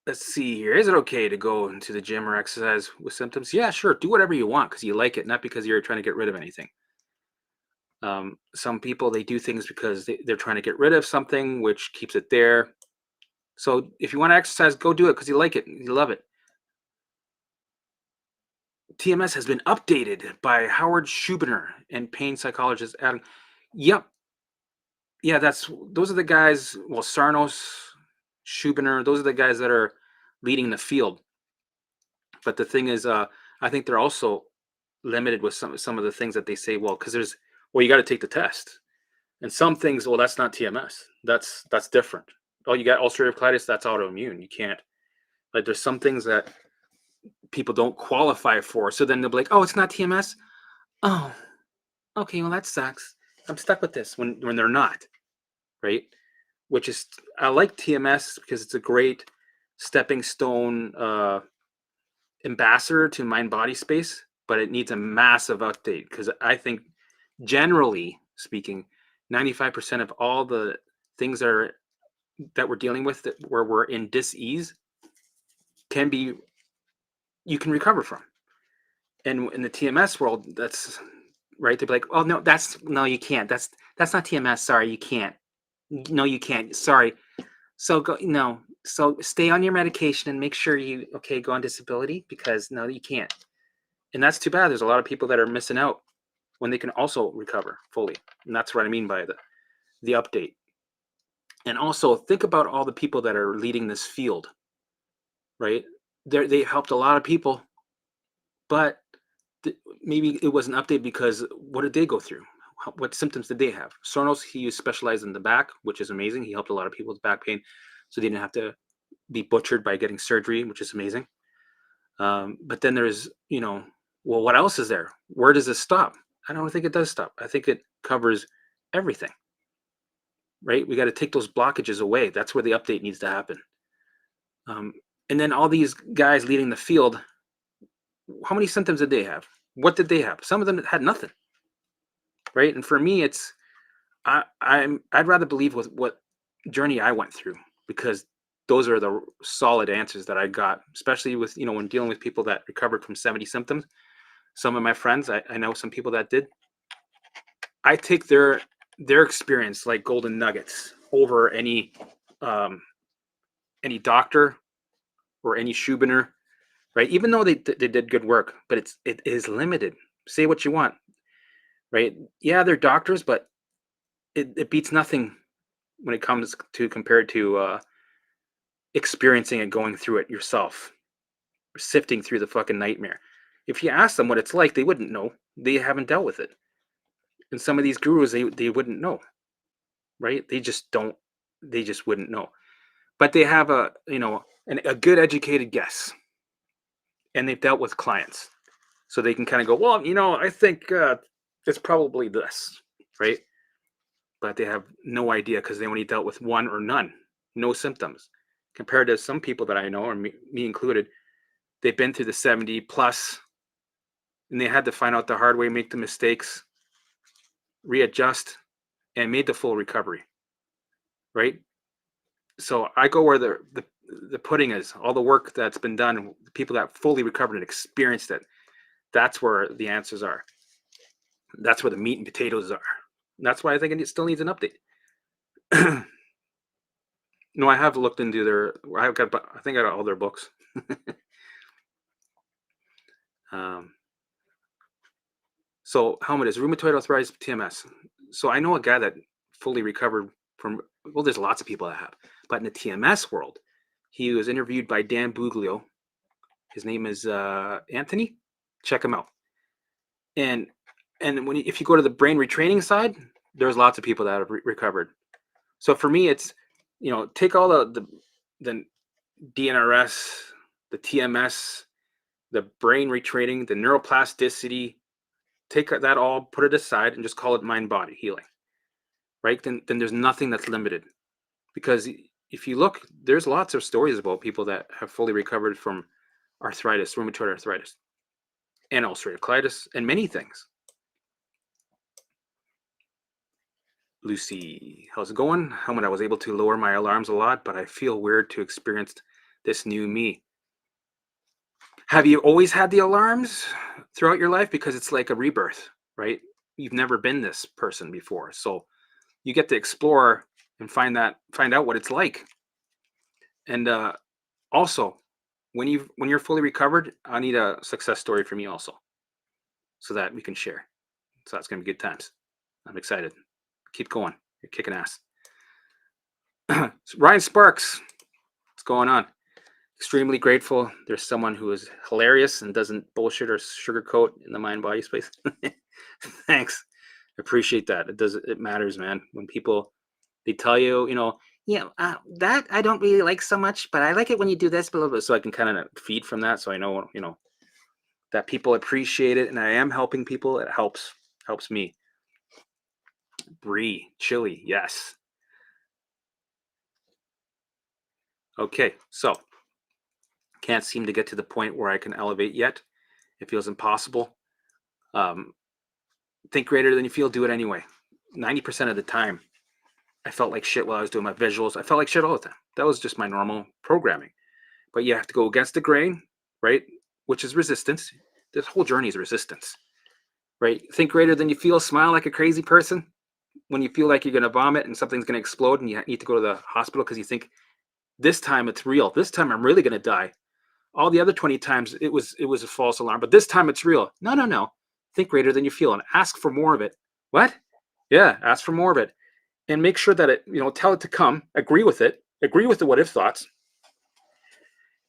Speaker 1: let's see here. Is it okay to go into the gym or exercise with symptoms? Yeah, sure. Do whatever you want because you like it, not because you're trying to get rid of anything. Some people, they do things because they're trying to get rid of something, which keeps it there. So if you want to exercise, go do it because you like it, you love it. TMS has been updated by Howard Schubiner and pain psychologist Adam. Yep, yeah, those are the guys. Well, Sarnos, Schubiner, those are the guys that are leading the field. But the thing is, I think they're also limited with some of the things that they say. Well, because you got to take the test, and some things. Well, that's not TMS. That's different. Oh, you got ulcerative colitis. That's autoimmune. You can't. Like, there's some things that people don't qualify for. So then they'll be like, oh, it's not TMS. Oh, okay. Well, that sucks. I'm stuck with this when they're not, right? Which is, I like TMS because it's a great stepping stone ambassador to mind body space, but it needs a massive update because I think, generally speaking, 95% of all the things that we're dealing with where we're in dis-ease can be, you can recover from. And in the TMS world, that's right. They'd be like, "Oh no, no, you can't. That's not TMS. Sorry, you can't. No, you can't. Sorry. So go no. So stay on your medication and make sure you go on disability because no, you can't." And that's too bad. There's a lot of people that are missing out when they can also recover fully. And that's what I mean by the update. And also think about all the people that are leading this field, right? They helped a lot of people, but maybe it was an update because what did they go through? What symptoms did they have? Sonos, he specialized in the back, which is amazing. He helped a lot of people with back pain, so they didn't have to be butchered by getting surgery, which is amazing. But then there's, well, what else is there? Where does this stop? I don't think it does stop. I think it covers everything, right? We got to take those blockages away. That's where the update needs to happen. And then all these guys leading the field, how many symptoms did they have? What did they have? Some of them had nothing, right? And for me, it's I'd rather believe with what journey I went through because those are the solid answers that I got, especially with when dealing with people that recovered from 70 symptoms. Some of my friends, I know some people that did. I take their experience like golden nuggets over any doctor or any Schubiner, right? Even though they did good work, but it is limited. Say what you want, right? Yeah, they're doctors, but it beats nothing when it comes to compared to experiencing and going through it yourself, sifting through the fucking nightmare. If you ask them what it's like, they wouldn't know. They haven't dealt with it. And some of these gurus, they wouldn't know, right? They just don't. They just wouldn't know. But they have a good educated guess, and they've dealt with clients, so they can kind of go, well, I think it's probably this, right? But they have no idea because they only dealt with one or none, no symptoms. Compared to some people that I know, or me included, they've been through the 70 plus, and they had to find out the hard way, make the mistakes, readjust, and made the full recovery, right? So I go where the pudding is, all the work that's been done, the people that fully recovered and experienced it. That's where the answers are. That's where the meat and potatoes are. And that's why I think it still needs an update. No, I have looked into I think I got all their books. So helmet is rheumatoid arthritis, TMS. So I know a guy that fully recovered from, well, there's lots of people that have, but in the TMS world, he was interviewed by Dan Buglio. His name is Anthony. Check him out. And if you go to the brain retraining side, there's lots of people that have recovered. So for me, it's take all the DNRS, the TMS, the brain retraining, the neuroplasticity. Take that all, put it aside, and just call it mind-body healing, right? Then there's nothing that's limited, because if you look, there's lots of stories about people that have fully recovered from arthritis, rheumatoid arthritis, and ulcerative colitis, and many things. Lucy, how's it going? I was able to lower my alarms a lot, but I feel weird to experience this new me. Have you always had the alarms throughout your life? Because it's like a rebirth, right? You've never been this person before, so you get to explore and find out what it's like. And also, when you're fully recovered, I need a success story from you also, so that we can share. So that's gonna be good times. I'm excited. Keep going. You're kicking ass. Ryan Sparks, what's going on? Extremely grateful there's someone who is hilarious and doesn't bullshit or sugarcoat in the mind body space. Thanks. Appreciate that. It matters, man. When people, they tell you, that I don't really like so much, but I like it when you do this, blah, blah, blah. So I can kind of feed from that. So I know, that people appreciate it, and I am helping people. It helps me. Brie, chili, yes. Okay, so can't seem to get to the point where I can elevate yet. It feels impossible. Think greater than you feel, do it anyway. 90% of the time, I felt like shit while I was doing my visuals. I felt like shit all the time. That was just my normal programming. But you have to go against the grain, right? Which is resistance. This whole journey is resistance, right? Think greater than you feel, smile like a crazy person. When you feel like you're going to vomit and something's going to explode and you need to go to the hospital because you think this time it's real. This time I'm really going to die. All the other 20 times it was a false alarm, but this time it's real. No, no, no. Think greater than you feel and ask for more of it. What? Yeah, ask for more of it. And make sure that it, tell it to come, agree with it, agree with the what if thoughts,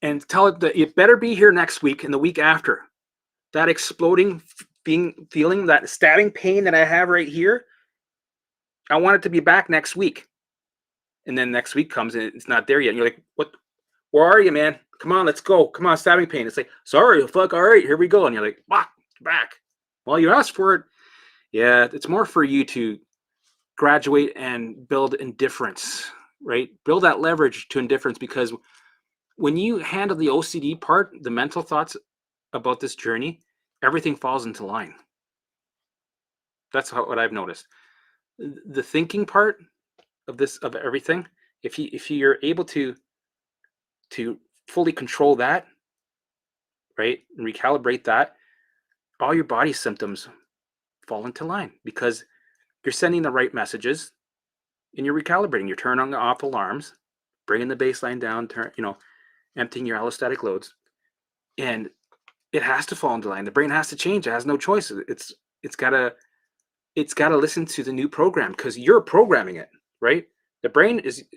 Speaker 1: and tell it that it better be here next week and the week after. That exploding feeling, that stabbing pain that I have right here, I want it to be back next week. And then next week comes and it's not there yet. And you're like, what? Where are you, man? Come on, let's go. Come on, stabbing pain. It's like, sorry, fuck, all right, here we go. And you're like, back. Well, you asked for it. Yeah, it's more for you to graduate and build indifference, right? Build that leverage to indifference, because when you handle the OCD part, the mental thoughts about this journey, everything falls into line. That's what I've noticed. The thinking part of everything, if you're able to fully control that, right, and recalibrate that, all your body symptoms fall into line because you're sending the right messages and you're recalibrating. You're turning off alarms, bringing the baseline down, emptying your allostatic loads, and it has to fall into line. The brain has to change. It has no choice. It's gotta listen to the new program because you're programming it, right? The brain is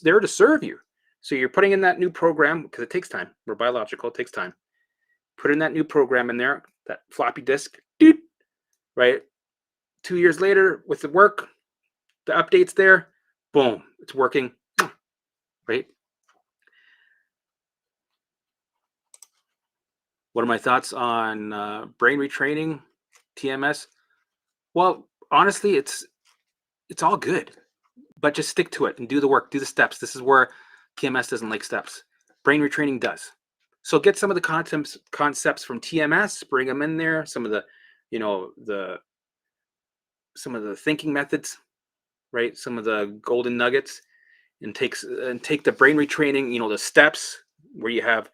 Speaker 1: there to serve you. So you're putting in that new program because it takes time. We're biological. It takes time. Put in that new program in there, that floppy disk, right? 2 years later with the work, the updates there, boom, it's working, right? What are my thoughts on brain retraining, TMS? Well, honestly, it's all good, but just stick to it and do the work, do the steps. This is where TMS doesn't like steps. Brain retraining does. So get some of the concepts from TMS, bring them in there. Some of the, some of the thinking methods, right? Some of the golden nuggets, and take the brain retraining. The steps where you have,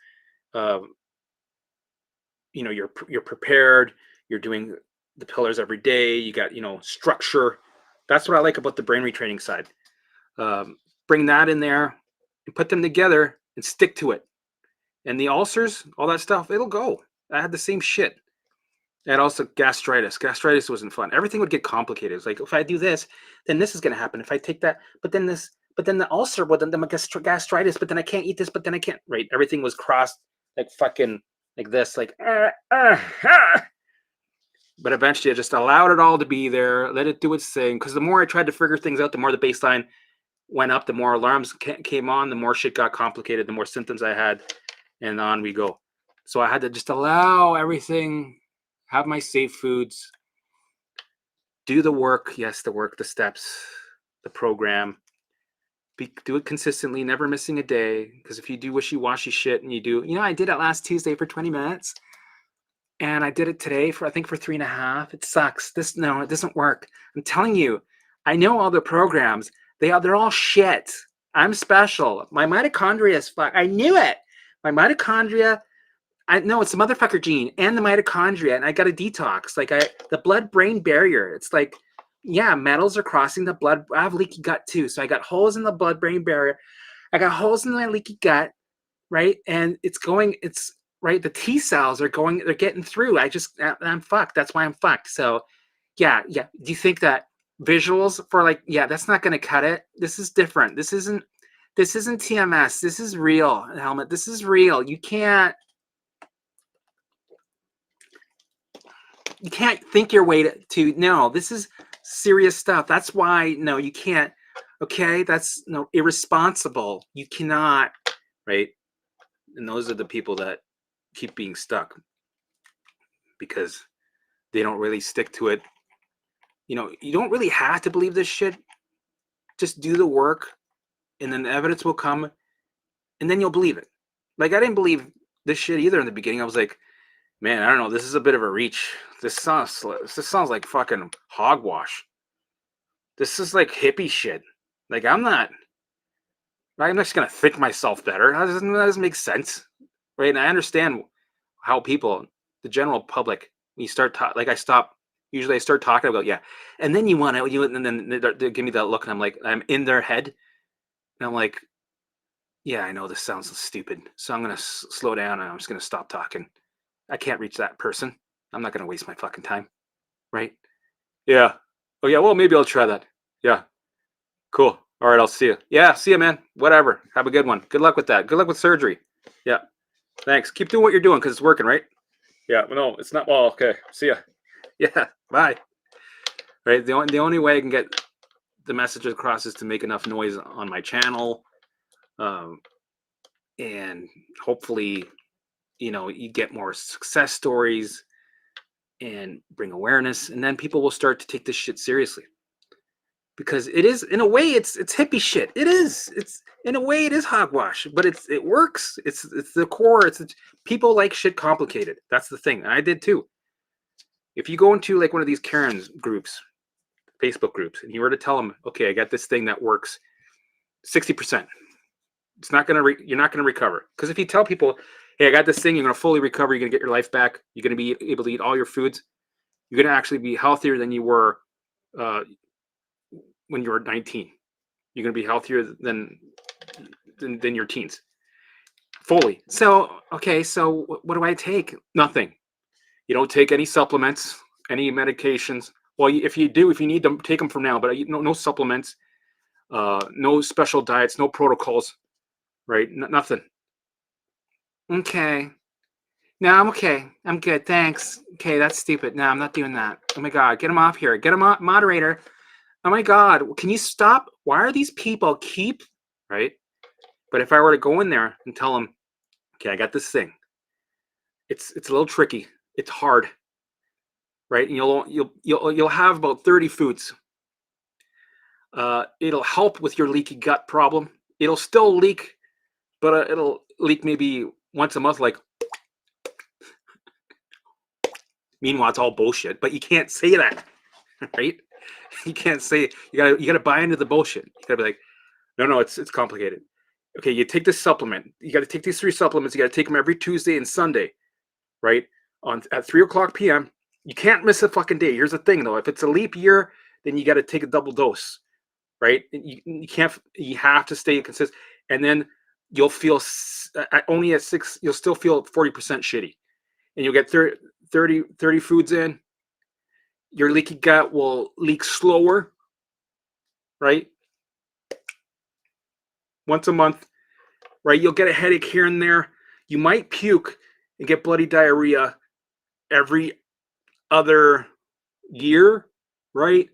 Speaker 1: you're prepared. You're doing the pillars every day. You got structure. That's what I like about the brain retraining side. Bring that in there and put them together and stick to it. And the ulcers, all that stuff, it'll go. I had the same shit. And also gastritis. Gastritis wasn't fun. Everything would get complicated. It's like, if I do this, then this is going to happen. If I take that, but then the ulcer, but then the gastritis, but then I can't eat this, but then I can't, right? Everything was crossed like fucking like this, like, But eventually I just allowed it all to be there, let it do its thing. Because the more I tried to figure things out, the more the baseline went up, the more alarms came on, the more shit got complicated, the more symptoms I had, and on we go. So I had to just allow everything, have my safe foods, do the work. Yes, the work, the steps, the program. Do it consistently, never missing a day. Because if you do wishy-washy shit and you do, I did it last Tuesday for 20 minutes. And I did it today for 3.5. It sucks. It doesn't work. I'm telling you, I know all the programs. They're all shit. I'm special. My mitochondria is fuck. I knew it. My mitochondria, I know it's the motherfucker gene and the mitochondria, and I got a detox. The blood-brain barrier. It's like, yeah, metals are crossing the blood. I have leaky gut too, so I got holes in the blood-brain barrier. I got holes in my leaky gut, right? And it's right. The T cells they're getting through. I'm fucked. That's why I'm fucked. So, yeah. Do you think that visuals for that's not going to cut it? This is different. This isn't TMS. This is real, Helmet. This is real. You can't think your way to no, this is serious stuff. That's why, no, you can't. Okay. That's irresponsible. You cannot, right? And those are the people that keep being stuck because they don't really stick to it. You don't really have to believe this shit. Just do the work and then the evidence will come and then you'll believe it. I didn't believe this shit either in the beginning. I was like, man, I don't know. This is a bit of a reach. This sounds like fucking hogwash. This is like hippie shit. I'm just going to think myself better. That doesn't make sense. Right. And I understand how people the general public, when you start like I stop. Usually I start talking about and then and then they give me that look, and I'm like, I'm in their head, and I'm like, yeah, I know this sounds stupid, so I'm gonna slow down and I'm just gonna stop talking. I can't reach that person. I'm not gonna waste my fucking time, right? Yeah. Oh yeah. Well, maybe I'll try that. Yeah. Cool. All right. I'll see you. Yeah. See you, man. Whatever. Have a good one. Good luck with that. Good luck with surgery. Yeah. Thanks. Keep doing what you're doing because it's working, right? Yeah. No, it's not. Well, okay. See ya. Yeah. Bye. Right. The only way I can get the message across is to make enough noise on my channel, um, and hopefully, you get more success stories and bring awareness, and then people will start to take this shit seriously. Because it is, in a way, it's hippie shit. It is. It's, in a way, it is hogwash, but it works. It's the core. People like shit complicated. That's the thing. And I did too. If you go into like one of these Karen's groups, Facebook groups, and you were to tell them, okay, I got this thing that works 60%. It's not gonna you're not gonna recover. Because if you tell people, hey, I got this thing, you're gonna fully recover, you're gonna get your life back, you're gonna be able to eat all your foods, you're gonna actually be healthier than you were uh, when you were 19. You're gonna be healthier than your teens. Fully. So okay, so what do I take? Nothing. You don't take any supplements, any medications. Well, if you do, if you need them, take them from now. But no supplements, no special diets, no protocols, right? Nothing. Okay. No, I'm okay. I'm good. Thanks. Okay, that's stupid. No, I'm not doing that. Oh my God, get him off here. Get him off, moderator. Oh my God, can you stop? Why are these people right? But if I were to go in there and tell them, okay, I got this thing. It's a little tricky. It's hard, right? And you'll have about 30 foods. It'll help with your leaky gut problem. It'll still leak, but it'll leak maybe once a month. Like, meanwhile, it's all bullshit. But you can't say that, right? You can't say you gotta buy into the bullshit. You gotta be like, no, it's complicated. Okay, you take this supplement. You got to take these 3 supplements. You got to take them every Tuesday and Sunday, right? At 3:00 p.m. You can't miss a fucking day. Here's the thing, though: if it's a leap year, then you got to take a double dose, right? You can't. You have to stay consistent, and then you'll feel only at 6. You'll still feel 40% shitty, and you'll get 30 foods in. Your leaky gut will leak slower, right? Once a month, right? You'll get a headache here and there. You might puke and get bloody diarrhea every other year, right?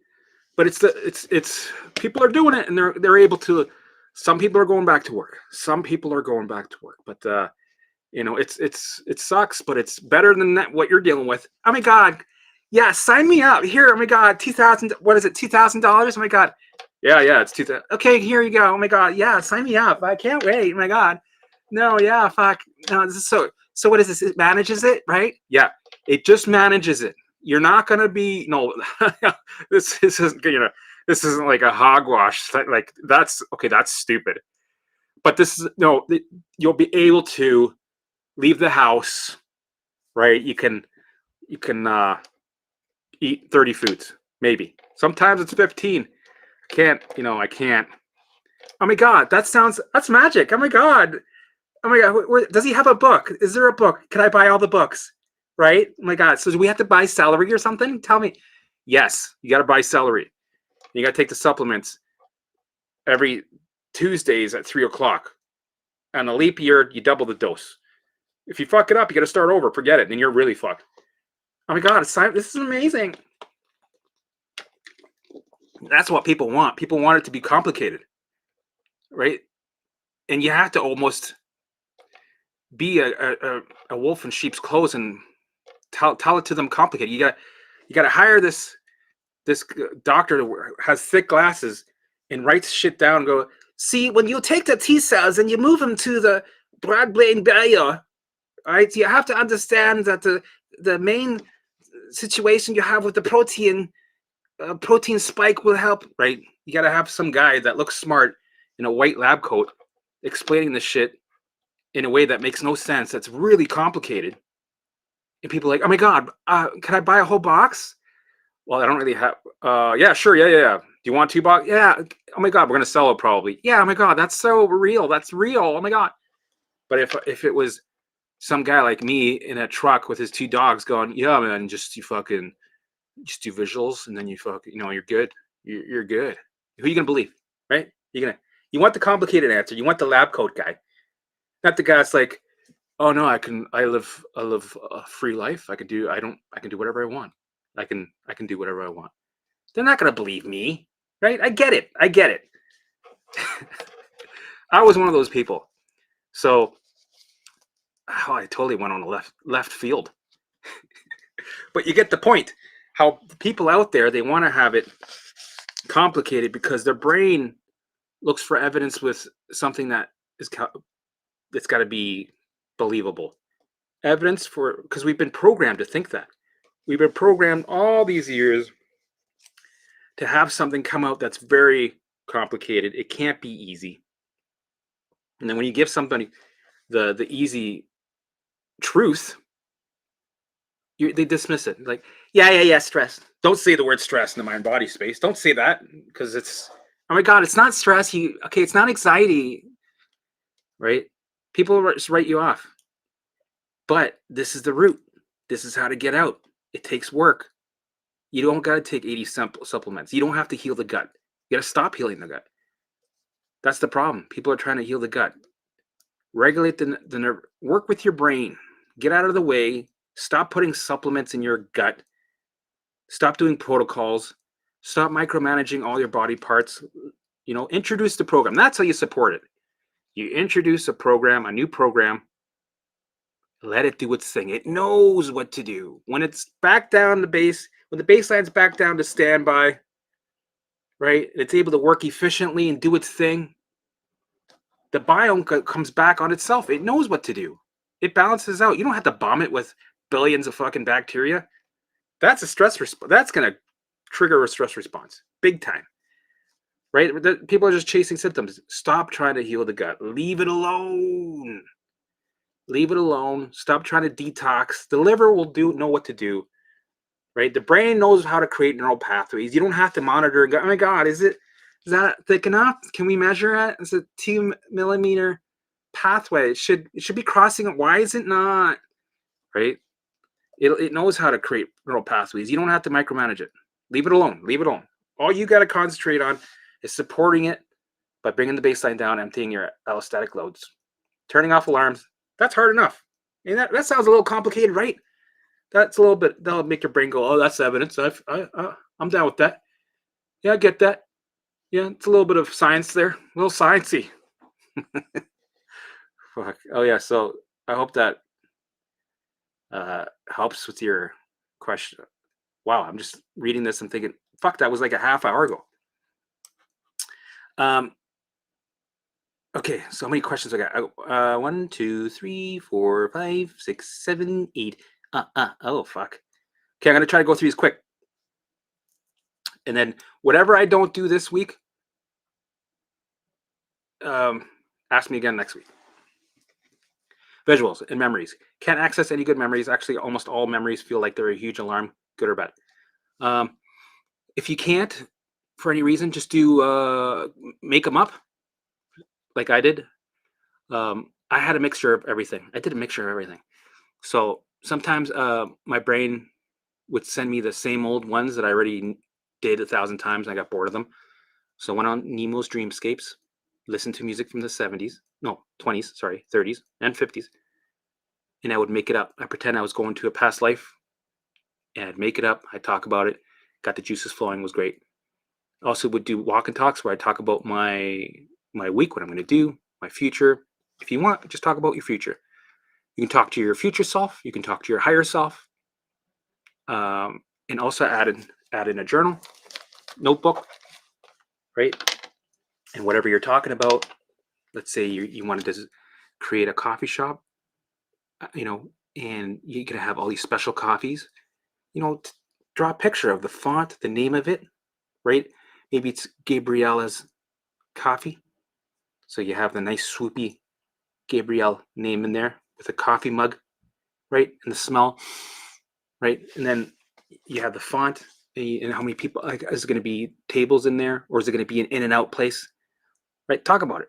Speaker 1: But it's people are doing it, and they're able to. Some people are going back to work. Some people are going back to work, but it sucks, but it's better than that, what you're dealing with. Oh my God, yeah, sign me up here. Oh my God, 2,000. What is it? $2,000. Oh my God. Yeah, it's 2,000. Okay, here you go. Oh my God, yeah, sign me up. I can't wait. Oh my God. No, yeah, fuck. No, this is so what is this? It manages it, right? Yeah, it just manages it. You're not gonna be this isn't this isn't like a hogwash. Like that's okay, that's stupid. But this is you'll be able to leave the house, right? You can eat 30 foods, maybe. Sometimes it's 15. I can't. Oh my God, that's magic. Oh my God. Oh my God, does he have a book? Is there a book? Can I buy all the books? Right? Oh my God. So do we have to buy celery or something? Tell me. Yes, you got to buy celery. You got to take the supplements every Tuesdays at 3:00. On a leap year, you double the dose. If you fuck it up, you got to start over. Forget it. Then you're really fucked. Oh my God, this is amazing. That's what people want. People want it to be complicated, right? And you have to almost be a wolf in sheep's clothes and tell it to them complicated. You got to hire this doctor who has thick glasses and writes shit down and go, see, when you take the T cells and you move them to the blood-brain barrier, right, you have to understand that the main situation you have with the protein spike will help, right? You got to have some guy that looks smart in a white lab coat explaining this shit in a way that makes no sense, that's really complicated, And people are like, oh my God, can I buy a whole box? Well, I don't really have, yeah, sure. Yeah, yeah, yeah. Do you want 2 boxes? Yeah. Oh my God, we're going to sell it probably. Yeah. Oh my God, that's so real. That's real. Oh my God. But if it was some guy like me in a truck with his 2 dogs going, yeah, man, just just do visuals and then you're good. You're good. Who are you going to believe? Right? You want the complicated answer. You want the lab coat guy, not the guy that's like, oh no, I live a free life. I can do whatever I want. I can do whatever I want. They're not gonna believe me, right? I get it. I get it. I was one of those people. So I totally went on the left field. But you get the point. How people out there, they want to have it complicated because their brain looks for evidence with something that's got to be believable. Evidence for because we've been programmed to think that. We've been programmed all these years to have something come out that's very complicated. It can't be easy. And then when you give somebody the easy truth, they dismiss it. Like, yeah, yeah, yeah, stress. Don't say the word stress in the mind body space. Don't say that because it's oh my God, it's not stress. It's not anxiety, right? People just write you off. But this is the root. This is how to get out. It takes work. You don't got to take 80 supplements. You don't have to heal the gut. You got to stop healing the gut. That's the problem. People are trying to heal the gut. Regulate the nerve. Work with your brain. Get out of the way. Stop putting supplements in your gut. Stop doing protocols. Stop micromanaging all your body parts. Introduce the program. That's how you support it. You introduce a new program. Let it do its thing. It knows what to do. When it's back down the base, when the baseline's back down to standby, right? It's able to work efficiently and do its thing. The biome comes back on itself. It knows what to do. It balances out. You don't have to bomb it with billions of fucking bacteria. That's a stress response. That's going to trigger a stress response. Big time. Right? People are just chasing symptoms. Stop trying to heal the gut. Leave it alone. Leave it alone. Stop trying to detox. The liver will know what to do. Right? The brain knows how to create neural pathways. You don't have to monitor and go, oh my God, is that thick enough? Can we measure it? It's a 2 millimeter pathway. It should be crossing it. Why is it not? Right? It knows how to create neural pathways. You don't have to micromanage it. Leave it alone. Leave it alone. All you got to concentrate on is supporting it by bringing the baseline down, emptying your allostatic loads, turning off alarms. That's hard enough. And that sounds a little complicated, right? That's a little bit. That'll make your brain go, "Oh, that's evidence. I'm down with that. Yeah, I get that. Yeah, it's a little bit of science there, a little sciencey." Fuck. Oh yeah. So I hope that helps with your question. Wow, I'm just reading this and thinking, fuck, that was like a half hour ago. Okay, so how many questions I got? 1, 2, 3, 4, 5, 6, 7, 8. Oh fuck. Okay, I'm gonna try to go through these quick. And then whatever I don't do this week, ask me again next week. Visuals and memories. Can't access any good memories. Actually, almost all memories feel like they're a huge alarm, good or bad. If you can't, for any reason, just do make them up, like I did. I had a mixture of everything. I did a mixture of everything. So sometimes my brain would send me the same old ones that I already did 1,000 times. And I got bored of them. So I went on Nemo's Dreamscapes, listened to music from the 70s, no, 20s, sorry, 30s and 50s. And I would make it up. I pretend I was going to a past life and I'd make it up. I'd talk about it. Got the juices flowing, was great. Also would do walk and talks where I talk about my week, what I'm going to do, my future. If you want, just talk about your future. You can talk to your future self. You can talk to your higher self. And also add in a journal, notebook, right? And whatever you're talking about, let's say you wanted to create a coffee shop, and you're going to have all these special coffees, draw a picture of the font, the name of it, right? Maybe it's Gabriella's coffee. So you have the nice swoopy Gabrielle name in there with a coffee mug, right? And the smell, right? And then you have the font, and how many people, like, is it going to be tables in there, or is it going to be an in and out place, right? Talk about it,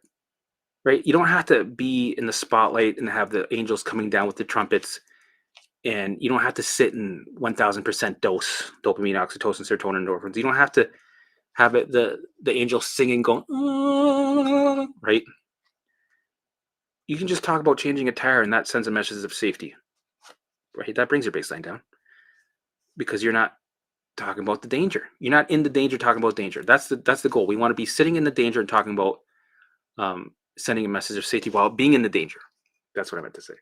Speaker 1: right? You don't have to be in the spotlight and have the angels coming down with the trumpets, and you don't have to sit in 1000% dose dopamine, oxytocin, serotonin, endorphins. You don't have to have it the angel singing, going, "Ah," right? You can just talk about changing a tire, and that sends a message of safety, right? That brings your baseline down because you're not talking about the danger. You're not in the danger talking about danger. That's the goal. We want to be sitting in the danger and talking about sending a message of safety while being in the danger. That's what I meant to say.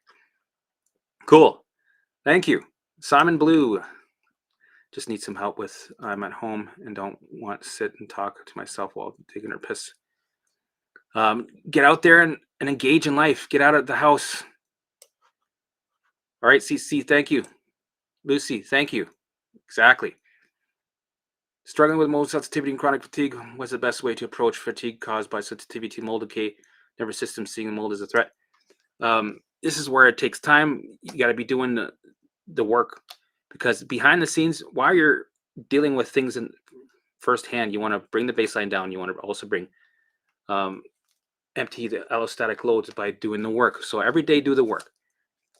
Speaker 1: Cool. Thank you. Simon Blue. Just need some help with I'm at home and don't want to sit and talk to myself while taking her piss. Get out there and engage in life. Get out of the house. All right, CC, thank you. Lucy, thank you. Exactly. Struggling with mold sensitivity and chronic fatigue. What's the best way to approach fatigue caused by sensitivity to mold decay? Nervous system seeing the mold as a threat. This is where it takes time. You got to be doing the work, because behind the scenes, while you're dealing with things in firsthand, you want to bring the baseline down. You want to also bring empty the allostatic loads by doing the work. So every day, do the work,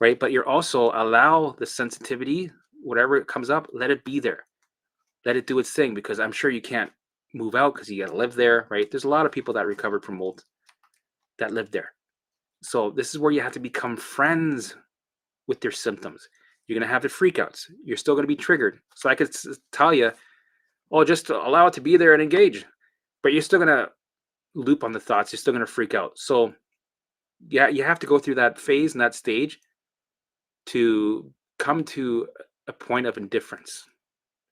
Speaker 1: right? But you're also allow the sensitivity, whatever it comes up, let it be there. Let it do its thing, because I'm sure you can't move out because you got to live there, right? There's a lot of people that recovered from mold that live there. So this is where you have to become friends with their symptoms. You're going to have the freakouts. You're still going to be triggered. So I could tell you, oh, just allow it to be there and engage. But you're still going to loop on the thoughts. You're still going to freak out. So yeah, you have to go through that phase and that stage to come to a point of indifference,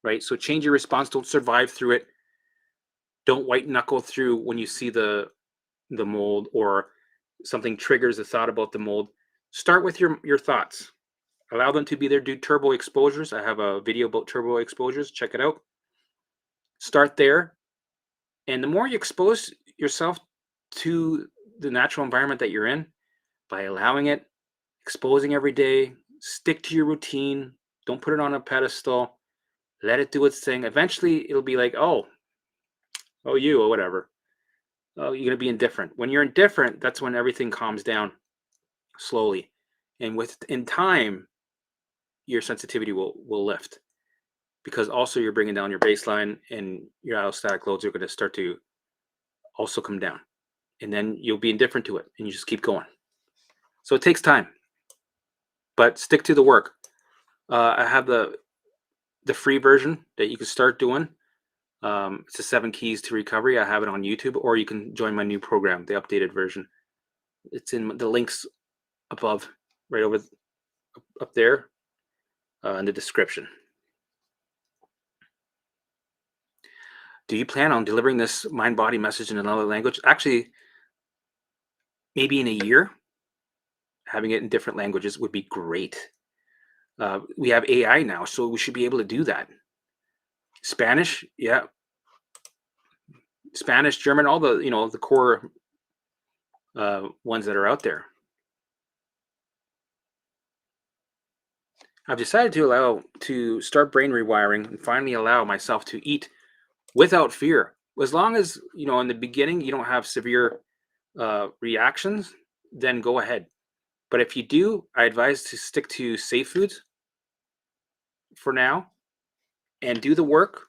Speaker 1: right? So change your response. Don't survive through it. Don't white knuckle through when you see the mold or something triggers a thought about the mold. Start with your thoughts. Allow them to be there. Do turbo exposures. I have a video about turbo exposures. Check it out. Start there. And the more you expose yourself to the natural environment that you're in, by allowing it, exposing every day, stick to your routine. Don't put it on a pedestal. Let it do its thing. Eventually, it'll be like, oh, you, or whatever. Oh, you're going to be indifferent. When you're indifferent, that's when everything calms down slowly. And in time, your sensitivity will lift, because also you're bringing down your baseline, and your allostatic loads are going to start to also come down, and then you'll be indifferent to it, and you just keep going. So it takes time, but stick to the work. I have the free version that you can start doing. It's the 7 keys to recovery. I have it on YouTube, or you can join my new program, the updated version. It's in the links above, right over up there, in the description. Do you plan on delivering this mind-body message in another language? Actually, maybe in a year, having it in different languages would be great. We have AI now, so we should be able to do that. Spanish, yeah. Spanish, German, all the the core ones that are out there. I've decided to start brain rewiring and finally allow myself to eat without fear. As long as in the beginning you don't have severe reactions, then go ahead. But if you do, I advise to stick to safe foods for now and do the work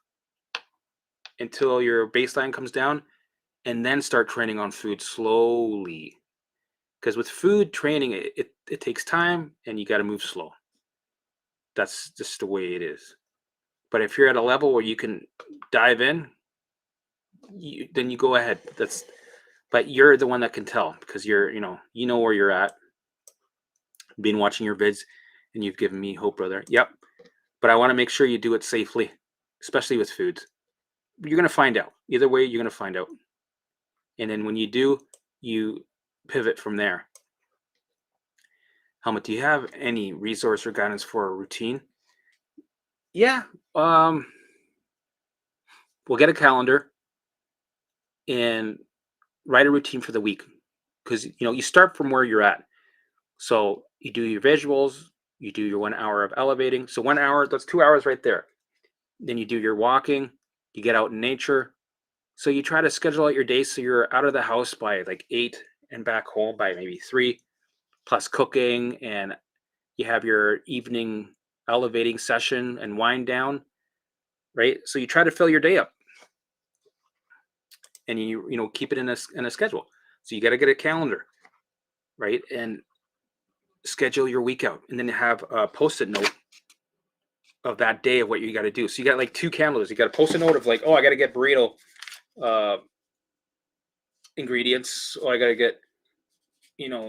Speaker 1: until your baseline comes down, and then start training on food slowly. Because with food training, it takes time, and you got to move slow. That's just the way it is. But if you're at a level where you can dive in, then you go ahead. But you're the one that can tell, because you know where you're at. Been watching your vids, and you've given me hope, brother. Yep. But I want to make sure you do it safely, especially with foods. You're going to find out. Either way, you're going to find out. And then when you do, you pivot from there. Helmut, do you have any resource or guidance for a routine? Yeah. We'll get a calendar and write a routine for the week, because you start from where you're at. So you do your visuals, You do your 1 hour of elevating. So 1 hour, that's 2 hours right there. Then you do your walking, you get out in nature. So you try to schedule out your day so you're out of the house by like 8 and back home by maybe 3, plus cooking, and you have your evening elevating session and wind down, right? So you try to fill your day up, and you keep it in a schedule. So you got to get a calendar, right? And schedule your week out, and then have a post-it note of that day of what you got to do. So you got like two calendars. You got a post-it note of like, oh, I got to get burrito uh, ingredients. Oh, I got to get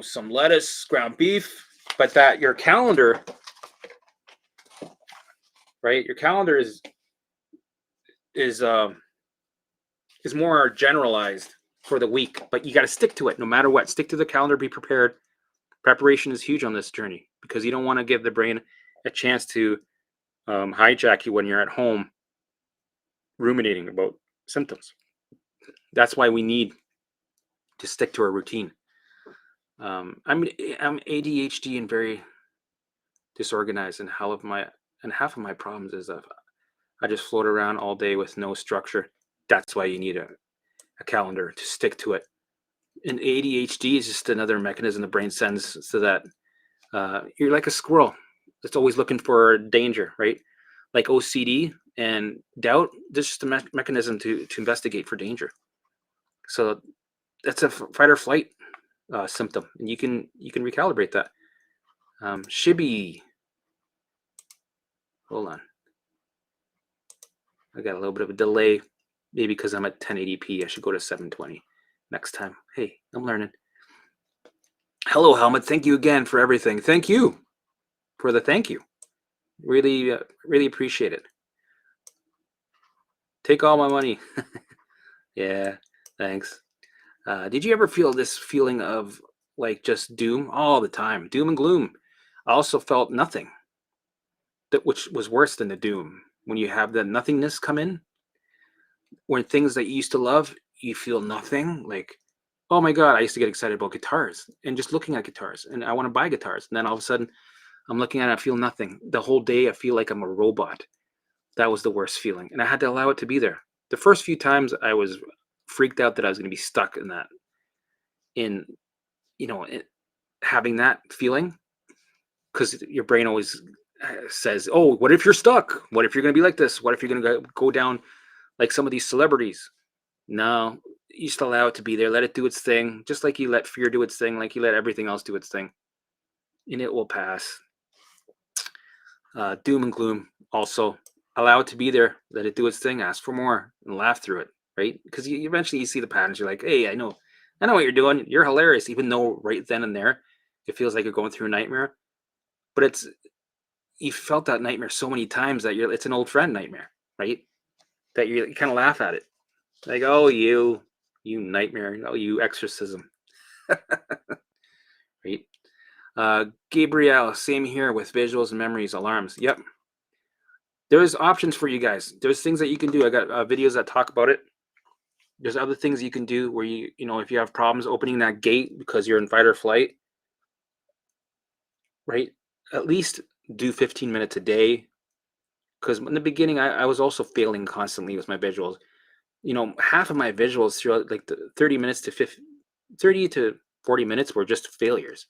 Speaker 1: some lettuce, ground beef. But that your calendar, right? Your calendar is is more generalized for the week, but you got to stick to it no matter what. Stick to the calendar. Be prepared. Preparation is huge on this journey because you don't want to give the brain a chance to hijack you when you're at home ruminating about symptoms. That's why we need to stick to a routine. I'm ADHD and very disorganized, and half of my problems is that I just float around all day with no structure. That's why you need a calendar to stick to it. And ADHD is just another mechanism the brain sends so that you're like a squirrel that's always looking for danger, right? Like OCD and doubt, there's just a mechanism to investigate for danger. So that's a fight or flight symptom, and you can recalibrate that. Shibby, hold on, I got a little bit of a delay, maybe because I'm at 1080p. I should go to 720 next time. Hey, I'm learning. Hello, Helmut. Thank you again for everything. Thank you for the thank you. Really, really appreciate it. Take all my money. Yeah, thanks. Did you ever feel this feeling of like just doom all the time, doom and gloom? I also felt nothing, which was worse than the doom. When you have the nothingness come in, when things that you used to love, you feel nothing. Like, oh my God, I used to get excited about guitars and just looking at guitars, and I want to buy guitars. And then all of a sudden, I'm looking at it, I feel nothing. The whole day, I feel like I'm a robot. That was the worst feeling. And I had to allow it to be there. The first few times I was freaked out that I was going to be stuck in that, in, having that feeling, because your brain always says, oh, what if you're stuck? What if you're going to be like this? What if you're going to go down like some of these celebrities? No, you just allow it to be there. Let it do its thing. Just like you let fear do its thing, like you let everything else do its thing. And it will pass. Doom and gloom, also allow it to be there. Let it do its thing. Ask for more and laugh through it, right? Because eventually you see the patterns. You're like, hey, I know what you're doing. You're hilarious, even though right then and there it feels like you're going through a nightmare. But you felt that nightmare so many times that it's an old friend nightmare, right? That you kind of laugh at it, like, oh, you nightmare, oh, you exorcism, right? Gabrielle, same here with visuals and memories, alarms. Yep. There's options for you guys. There's things that you can do. I got videos that talk about it. There's other things you can do where if you have problems opening that gate because you're in fight or flight, right? At least do 15 minutes a day. Because in the beginning, I was also failing constantly with my visuals. Half of my visuals throughout like the 30 to 40 minutes were just failures.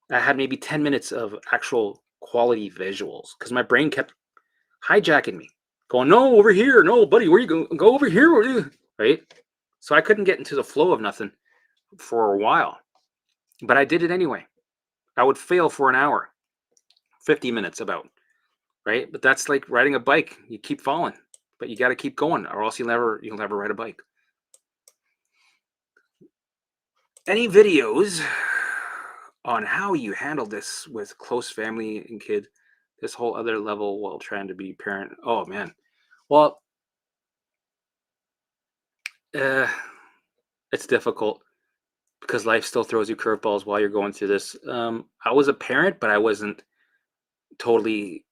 Speaker 1: I had maybe 10 minutes of actual quality visuals because my brain kept hijacking me, going, no, over here. No, buddy, where you go? Go over here. Right? So I couldn't get into the flow of nothing for a while, but I did it anyway. I would fail for an hour, 50 minutes about, right? But that's like riding a bike. You keep falling, but you got to keep going or else you'll never ride a bike. Any videos on how you handle this with close family and kid, this whole other level while trying to be parent? Oh man. Well, it's difficult because life still throws you curveballs while you're going through this. I was a parent, but I wasn't totally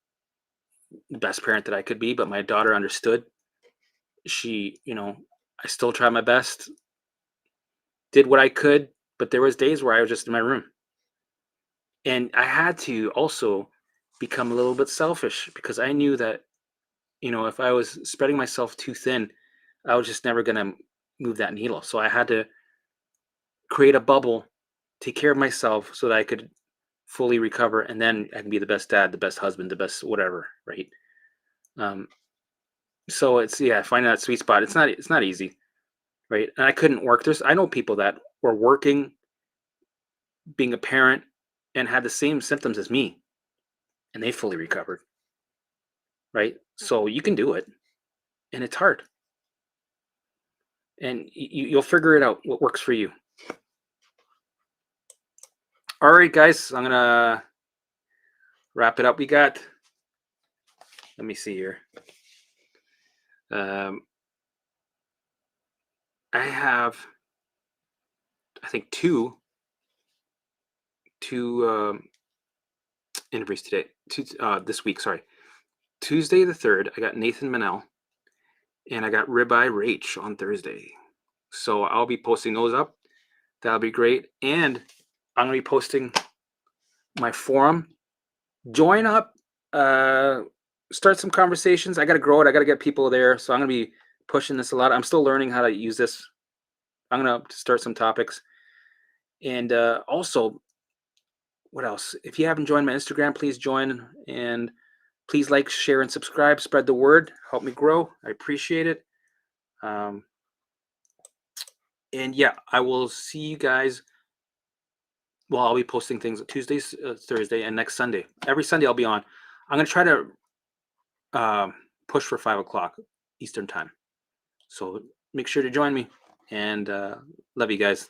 Speaker 1: the best parent that I could be, but my daughter understood. She, I still tried my best, did what I could, but there was days where I was just in my room. And I had to also become a little bit selfish because I knew that, if I was spreading myself too thin, I was just never going to move that needle. So I had to create a bubble, take care of myself so that I could fully recover, and then I can be the best dad, the best husband, the best whatever, right? Um, so it's, yeah, finding that sweet spot. It's not easy, right? And I couldn't work. I know people that were working, being a parent, and had the same symptoms as me, and they fully recovered, right? So you can do it, and it's hard, and you'll figure it out what works for you. All right, guys, I'm gonna wrap it up. Let me see here. Um, I have, I think, two interviews today. This week. Sorry, Tuesday the 3rd. I got Nathan Manel, and I got Ribeye Rach on Thursday. So I'll be posting those up. That'll be great. And I'm gonna be posting my forum. Join up. Start some conversations. I gotta grow it. I gotta get people there. So I'm gonna be pushing this a lot. I'm still learning how to use this. I'm gonna start some topics. And also, what else? If you haven't joined my Instagram, please join, and please like, share, and subscribe. Spread the word. Help me grow. I appreciate it. Um, and yeah, I will see you guys. Well, I'll be posting things Tuesdays, Thursday, and next Sunday. Every Sunday I'll be on. I'm gonna try to push for 5 o'clock Eastern time. So make sure to join me, and love you guys.